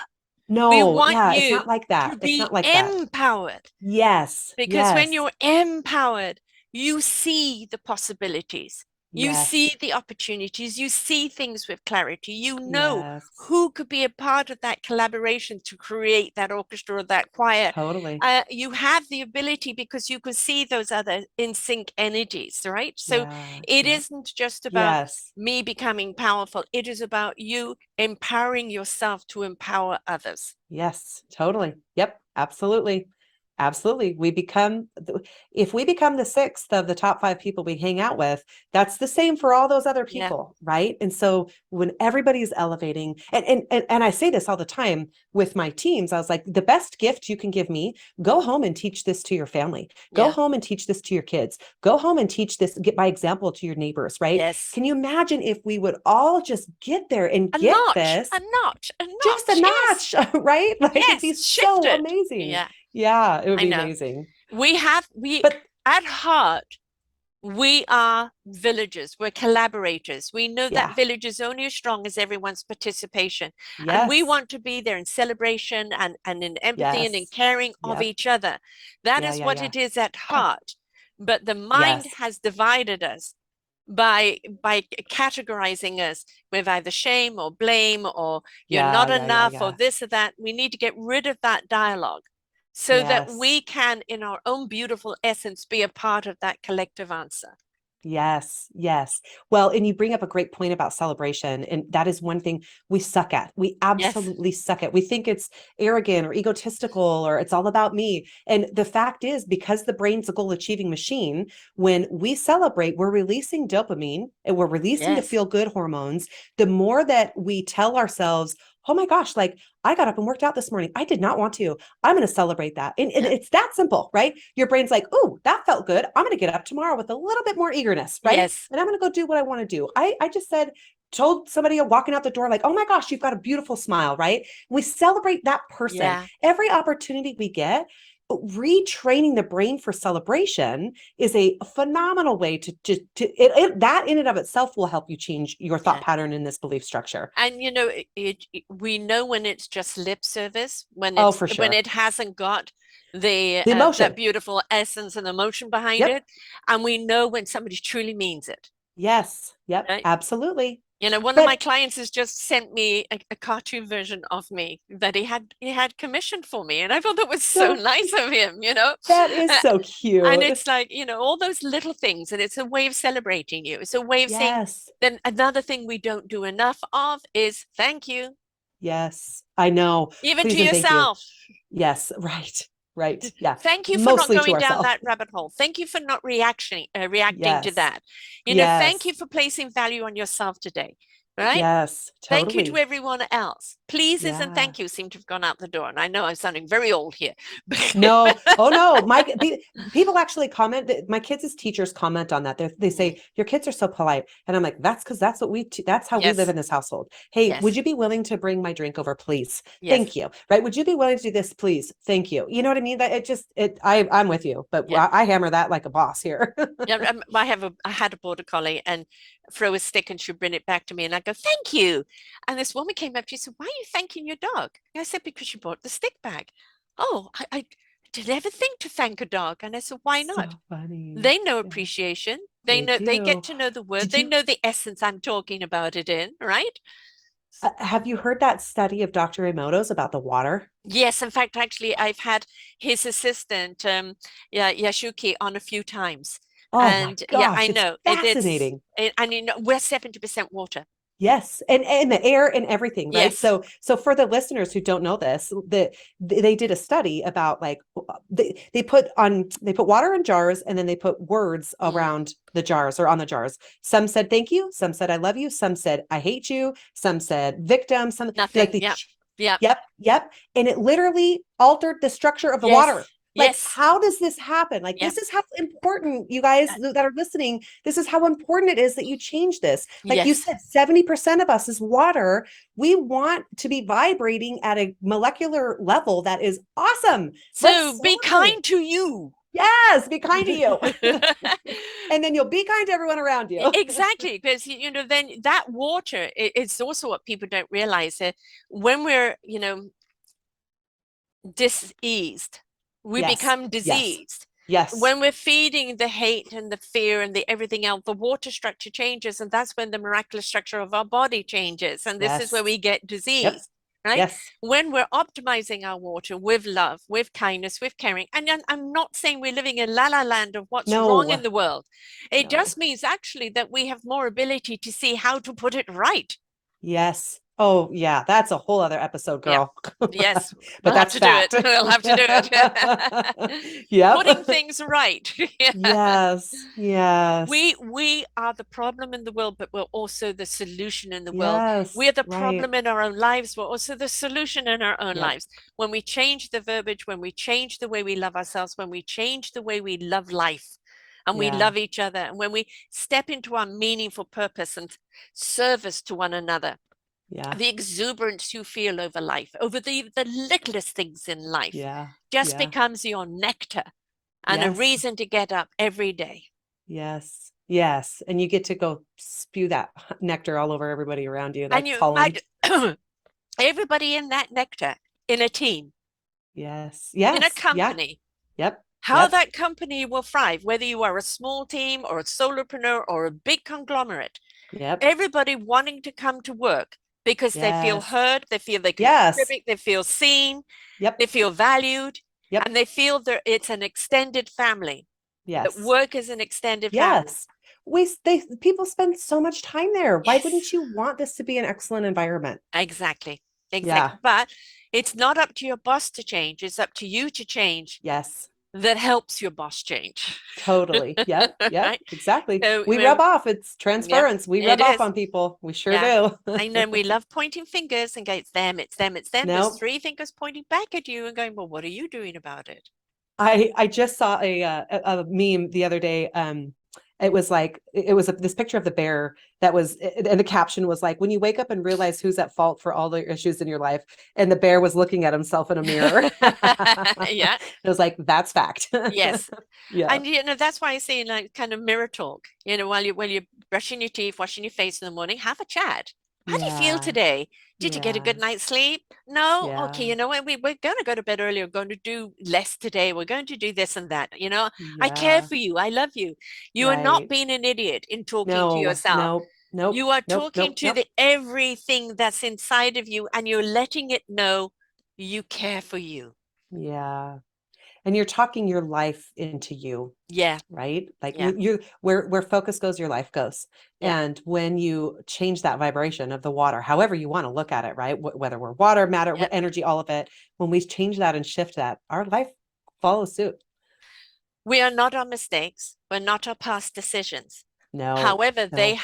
We no, want yeah, it's not you like to that. It's be not like that. empowered. Yes, Because when yes, you're empowered, you see the possibilities, you see yes, the opportunities, you see things with clarity, you know yes, who could be a part of that collaboration to create that orchestra or that choir. totally. You have the ability because you can see those other in sync energies, right? So Yeah, it yeah, isn't just about yes. me becoming powerful, it is about you empowering yourself to empower others. Yes, totally. Yep, absolutely. Absolutely. If we become the sixth of the top five people we hang out with, that's the same for all those other Yeah. people, right? And so when everybody's elevating, and I say this all the time with my teams, I was like, the best gift you can give me, go home and teach this to your family. Go Yeah. home and teach this to your kids. Go home and teach this, get by example to your neighbors, right? Yes. Can you imagine if we would all just get there and A get notch, a this? notch, a Just a notch. Yes, notch, right? Like it'd be yes, shift so it. amazing. Yeah, Yeah, it would I be know. amazing. We But at heart, we are villagers, we're collaborators. We know that yeah, village is only as strong as everyone's participation. And we yes, want to be there in celebration and in empathy and in yes, caring of yep, each other. That yeah, is yeah, what yeah. it is at heart. But the mind Yes, has divided us by categorizing us with either shame or blame or you're yeah, not yeah, yeah, enough or yeah. this or that. We need to get rid of that dialogue so that we Yes. can, in our own beautiful essence, be a part of that collective answer. Yes, yes. Well, and you bring up a great point about celebration, and that is one thing we suck at. We Yes, absolutely suck at. We think it's arrogant or egotistical or it's all about me. And the fact is, because the brain's a goal achieving machine, when we celebrate, we're releasing dopamine and we're releasing the yes, feel good hormones. The more that we tell ourselves, oh my gosh, like I got up and worked out this morning. I did not want to. I'm going to celebrate that. And Yeah. it's that simple, right? Your brain's like, oh, that felt good. I'm going to get up tomorrow with a little bit more eagerness, right? Yes. And I'm going to go do what I want to do. I just said, told somebody walking out the door, like, oh my gosh, you've got a beautiful smile, right? We celebrate that person. Yeah. Every opportunity we get, retraining the brain for celebration is a phenomenal way that in and of itself will help you change your thought Yeah. pattern in this belief structure. And we know when it's just lip service, Oh, for when sure. it hasn't got the The that emotion. beautiful essence and emotion behind Yep. it, and we know when somebody truly means it, Yes. Yep. right? Absolutely. One of my But clients has just sent me a cartoon version of me that he had commissioned for me, and I thought that was so so nice of him, that is Uh, so and cute. it's like, all those little things, and it's a way of celebrating you. It's a way of saying. Yes. Then another thing we don't do enough of is thank you, Yes. I know. even to Please and thank you. yourself. Yes. Right. Right. Yeah. Thank you for not Mostly to going down ourselves. that rabbit hole. Thank you for not reacting to Yes. that. Thank you Yes. for placing value on yourself today, right? Yes. Thank you to Totally. everyone else. Pleases and Yeah. thank you seem to have gone out the door. And I know I'm sounding very old here. No, oh no, people actually comment. My kids' teachers comment on that. They say your kids are so polite, and I'm like, that's because that's what that's how we live Yes, in this household. Hey, would yes, you be willing to bring my drink over, please? Thank yes, you. Right? Would you be willing to do this, please? Thank you. You know what I mean? That it just it. I'm with you, but yeah. I hammer that like a boss here. Yeah, I had a border collie and throw a stick and she'd bring it back to me and I go, thank you. And this woman came up, she said, why are you thanking your dog? And I said, because you brought the stick back. Oh, I did ever think to thank a dog. And I said, why So not? funny. They know Yeah, appreciation. they They get do. to know the word. Did They you know the essence I'm talking about it in, right? have you heard that study of Dr. Emoto's about the water? Yes, in fact, actually, I've had his assistant, yeah, Yashuki, on a few times, Oh my and yeah, I gosh, it's know fascinating. and we're 70% water. Yes, and the air and everything, right? Yes. So for the listeners who don't know this, they did a study about like they put water in jars and then they put words Mm. around the jars or on the jars. Some said thank you, some said I love you, some said I hate you, some said victim, some like Nothing. the Yep. Yep. yep, yep, and it literally altered the structure of the water. Yes. Like, Yes. how does this happen? Like, Yep. this is how important you guys Uh, that are listening, this is how important it is that you change this. Like you Yes. said, 70% of us is water. We want to be vibrating at a molecular level that is awesome. So Let's be celebrate it. kind to you. Yes, be kind to you. And then you'll be kind to everyone around you. Exactly, because then that water, it's also what people don't realize that when we're diseased, we Yes, become yes, diseased. yes, When we're feeding the hate and the fear and the everything else, the water structure changes, and that's when the miraculous structure of our body changes. And this is where yes. we get Yep, disease, right? yes. When we're optimizing our water with love, with kindness, with caring. And I'm not saying we're living in la la land of what's wrong No, in the world. It no. just means actually that we have more ability to see how to put it right. Yes. Oh, yeah. That's a whole other episode, Yeah. girl. Yes, But we'll have that's to do it. fact. We'll have to do it. Putting Yep. things right. Yeah. Yes. We Yes. we are the problem in the world, but we're also the solution in the world. Yes. We're the Right. problem in our own lives. We're also the solution in our own Yep. lives. When we change the verbiage, when we change the way we love ourselves, when we change the way we love life and we Yeah. love each other, and when we step into our meaningful purpose and service to one another, Yeah. the exuberance you feel over life, over the littlest things in life, Yeah. just Yeah. becomes your nectar and a Yes. reason to get up every day. Yes. Yes. And you get to go spew that nectar all over everybody around you, And like pollen. everybody in that nectar, in a team, Yes. in a Yes. Yeah. company, Yep. how Yep. that company will thrive, whether you are a small team or a solopreneur or a big conglomerate, Yep. everybody wanting to come to work because they feel Yes. heard, they feel they can Yes. contribute, they feel seen, Yep. they feel valued, Yep. and they feel that it's an extended family, that Yes. work is an extended family. Yes. People spend so much time there. Why Yes, wouldn't you want this to be an excellent environment? exactly. Exactly. Yeah. But it's not up to your boss to change, it's up to you to change Yes. that helps your boss change. Totally. Yep. Yep. Right? Exactly. So, We rub off. It's yeah, transference. We it rub off is. on people. We sure Yeah. do. I know we love pointing fingers and go, it's them, it's them, it's them. There's No, three fingers pointing back at you and going, well, what are you doing about it? I just saw a meme the other day. It was like it was this picture of the bear that was, and the caption was like, when you wake up and realize who's at fault for all the issues in your life, and the bear was looking at himself in a mirror. Yeah. It was like, that's fact. Yes. Yeah. And that's why I say like kind of mirror talk, while you're brushing your teeth, washing your face in the morning, have a chat. How do you feel Yeah. today? Did you get a Yeah. good night's sleep? No? Okay, Yeah. you know what? We're going to go to bed early. We're going to do less today. We're going to do this and that. I care Yeah. for you. I love you. You are not Right. being an idiot in talking to No, yourself. no, nope, You are nope, talking nope, to nope. the everything that's inside of you and you're letting it know you care for you. Yeah. And you're talking your life into you, Yeah, right? Like yeah, you where focus goes, your life goes. yeah, And when you change that vibration of the water, however you want to look at it, right? Whether we're water, matter, yeah. energy, all of it, when we change that and shift that, our life follows suit. We are not our mistakes. We're not our past decisions. No, However, no. they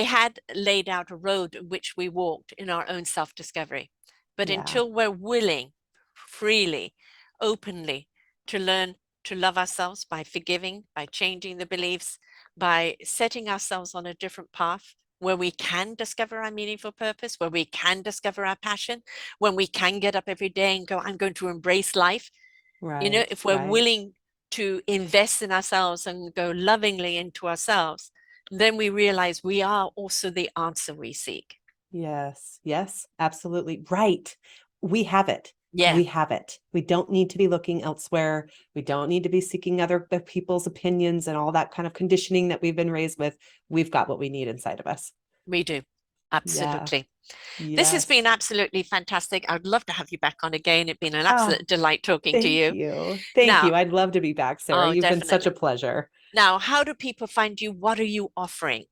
had laid out a road in which we walked in our own self-discovery. But Yeah, until we're willing, freely, openly to learn to love ourselves by forgiving, by changing the beliefs, by setting ourselves on a different path where we can discover our meaningful purpose, where we can discover our passion, when we can get up every day and go, I'm going to embrace life. right, If we're right. willing to invest in ourselves and go lovingly into ourselves, then we realize we are also the answer we seek. Yes, yes, absolutely. Right. We have it. Yeah, We have it. We don't need to be looking elsewhere. We don't need to be seeking other people's opinions and all that kind of conditioning that we've been raised with. We've got what we need inside of us. we do. Yeah. Absolutely. This has been Yes. absolutely fantastic. I'd love to have you back on again. It's been an Oh, absolute delight talking to thank you. you. Thank Now, you. I'd love to be back, Sarah. oh, You've been such a definitely. pleasure. Now, how do people find you? What are you offering?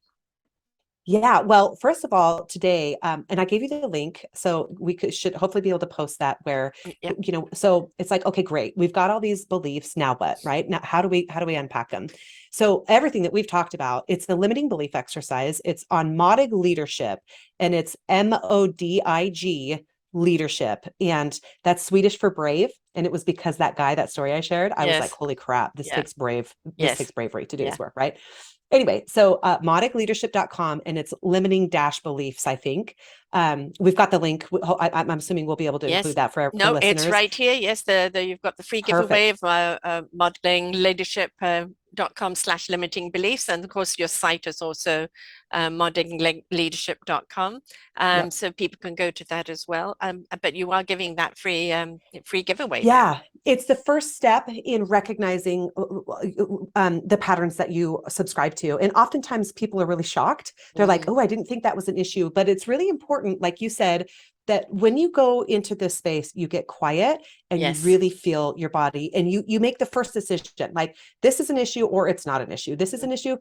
Yeah, well, first of all, today, and I gave you the link, so should hopefully be able to post that where, Yep. so it's like, okay, great, we've got all these beliefs. Now what, right? Now, how do we unpack them? So everything that we've talked about, it's the limiting belief exercise. It's on Modig leadership, and it's MODIG leadership, and that's Swedish for brave. And it was because that story I shared, I was like, Yes. holy crap, Yeah. this Yes. takes bravery to do Yeah. this work, right? Anyway, so modicleadership.com, and it's limiting dash beliefs, I think. We've got the link. I'm assuming we'll be able to include Yes. that for No, it's listeners. right here. Yes, the you've got the free giveaway Perfect. of modeling leadership .com/limiting beliefs, and of course your site is also modelingleadership.com, Yep. so people can go to that as well. But you are giving that free giveaway now. Yeah, it's the first step in recognizing the patterns that you subscribe to. And oftentimes people are really shocked. They're like, Mm, oh, I didn't think that was an issue. But it's really important, like you said, that when you go into this space, you get quiet and you yes. really feel your body, and you make the first decision, like this is an issue or it's not an issue. This is an issue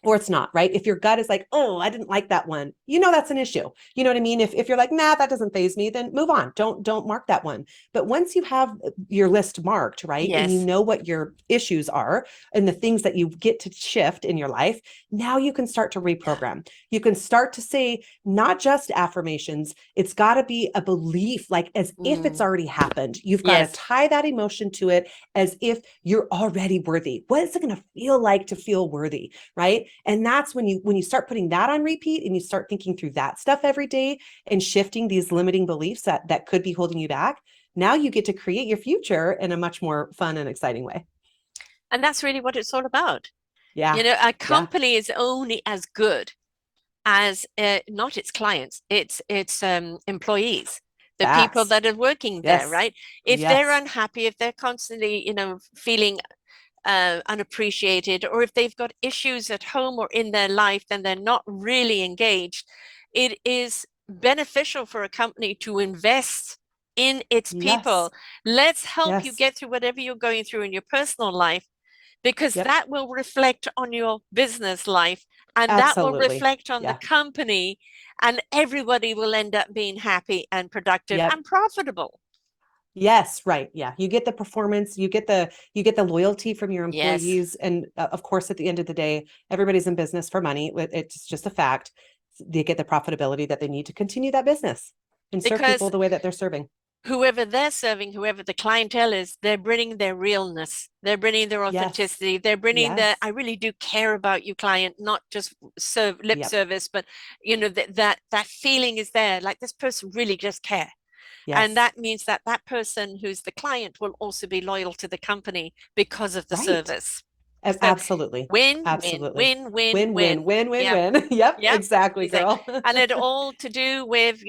or it's not, right? If your gut is like, oh, I didn't like that one, that's an issue. You know what I mean? If you're like, nah, that doesn't faze me, then move on. Don't mark that one. But once you have your list marked, right, and you Yes. know what your issues are and the things that you get to shift in your life, now you can start to Yeah. reprogram. You can start to say not just affirmations, it's got to be a belief, like as if it's Mm, already happened. You've got to yes. tie that emotion to it as if you're already worthy. What is it going to feel like to feel worthy, right? And that's when you start putting that on repeat and you start thinking through that stuff every day and shifting these limiting beliefs that could be holding you back. Now you get to create your future in a much more fun and exciting way. And that's really what it's all about. Yeah. A Yeah. company is only as good as not its clients, its employees, the people Facts. that are working there, Yes. right? If they're Yes. unhappy, if they're constantly, feeling unappreciated, or if they've got issues at home or in their life, then they're not really engaged. It is beneficial for a company to invest in its Yes. people. Let's help you Yes. get through whatever you're going through in your personal life because Yep. that will reflect on your business life and that will Absolutely. reflect on the Yeah. company, and everybody will end up being happy and productive Yep. and profitable. Yes, right. Yeah. You get the performance, you get the loyalty from your Yes, employees. And of course, at the end of the day, everybody's in business for money. It's just a fact. They get the profitability that they need to continue that business and serve people because the way that they're serving. whoever they're serving, whoever the clientele is, they're bringing their realness. They're bringing their Yes. authenticity. They're bringing their, Yes. I really do care about you, client, not just serve lip Yep. service, but that feeling is there. Like this person really just care. And Yes. that means that that person who's the client will also be loyal to the company because of the Right. service. So Absolutely. win, win, Absolutely. win, win, Win, win, win. win, win, Yeah. win. Yep. Yep. Exactly, Exactly. girl. And it all to do with,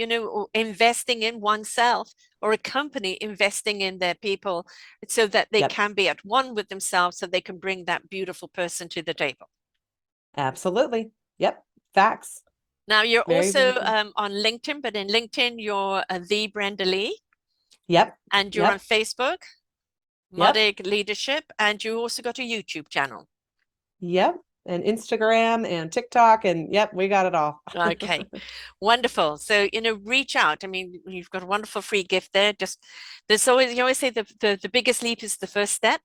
investing in oneself, or a company investing in their people so that they Yep. can be at one with themselves, so they can bring that beautiful person to the table. Absolutely. Yep. Facts. Now you're Very, very also good. on LinkedIn, but in LinkedIn, you're the Brenda Lee, Yep. and you're on Yep. Facebook, Yep. Modig Leadership, and you also got a YouTube channel. Yep. And Instagram and TikTok and yep, we got it all. Okay, wonderful. So, reach out. I mean, you've got a wonderful free gift there. Just there's always you always say the biggest leap is the first step.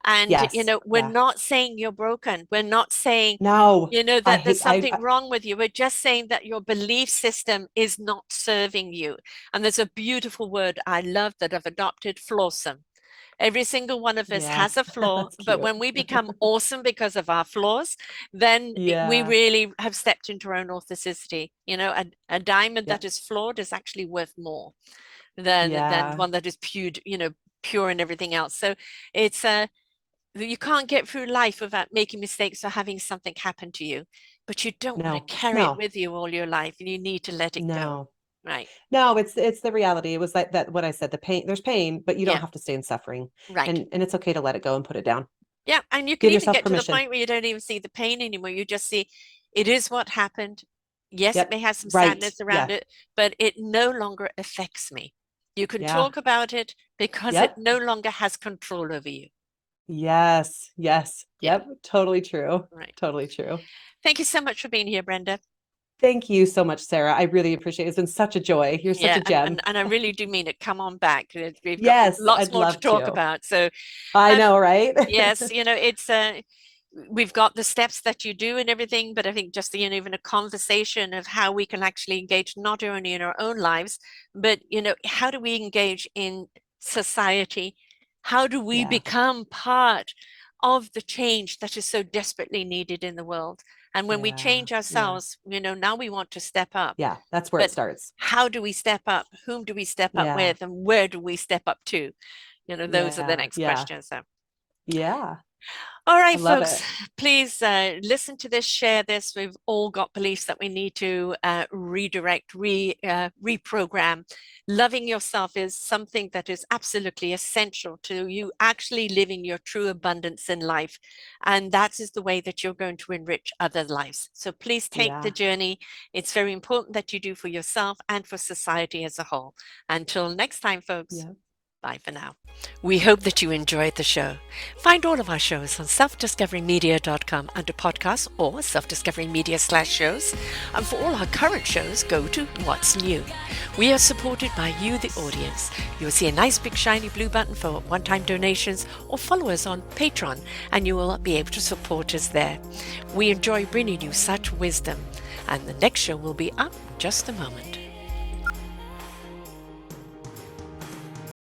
And Yes. we're Yeah. not saying you're broken. We're not saying, No, I that there's hate something wrong with you. We're just saying that your belief system is not serving you. And there's a beautiful word I love that I've adopted, flawsome. Every single one of us yeah. has a flaw, That's but cute. when we become awesome because of our flaws, then we Yeah. really have stepped into our own authenticity. A diamond that Yep. is flawed is actually worth more than Yeah. one that is pure and everything else. So it's you can't get through life without making mistakes or having something happen to you, but you don't want to No. carry it No. with you all your life, and you need to let it go. No. Right. No, it's the reality. It was like that what I said, the pain, there's pain, but you don't Yeah. have to stay in suffering. Right. And it's okay to let it go and put it down. Yeah, and you can Give even yourself get to the permission. point where you don't even see the pain anymore. You just see it is what happened. Yes, it Yep. may have some Right. sadness around Yeah. it, but it no longer affects me. You can Yeah. talk about it because it Yep. no longer has control over you. Yes. Yes. Yeah, Yep. Totally true. right. Totally true. Thank you so much for being here, Brenda. Thank you so much, Sarah. I really appreciate it. It's been such a joy. You're such Yeah, a and, gem. and, and I really do mean it. Come on back. We've got Yes, lots I'd more to love talk to. about. So, I um, know, right? yes, it's we've got the steps that you do and everything, but I think just even a conversation of how we can actually engage not only in our own lives, but how do we engage in society? How do we Yeah. become part of the change that is so desperately needed in the world? And when we Yeah. change Yeah. ourselves, now we want to step up. Yeah. That's where it But starts. how do we step up? Whom do we step up Yeah. with? And where do we step up to? Those are the Yeah. next Yeah. questions. So, Yeah. all I right, love folks, it. please listen to this, share this. We've all got beliefs that we need to redirect, reprogram. Loving yourself is something that is absolutely essential to you actually living your true abundance in life. And that is the way that you're going to enrich other lives. So please take the Yeah. journey. It's very important that you do for yourself and for society as a whole. Until next time, folks. Yeah. Bye for now. We hope that you enjoyed the show. Find all of our shows on selfdiscoverymedia.com under podcasts or self-discoverymedia/shows. And for all our current shows, go to What's New. We are supported by you, the audience. You'll see a nice big shiny blue button for one-time donations, or follow us on Patreon and you will be able to support us there. We enjoy bringing you such wisdom, and the next show will be up in just a moment.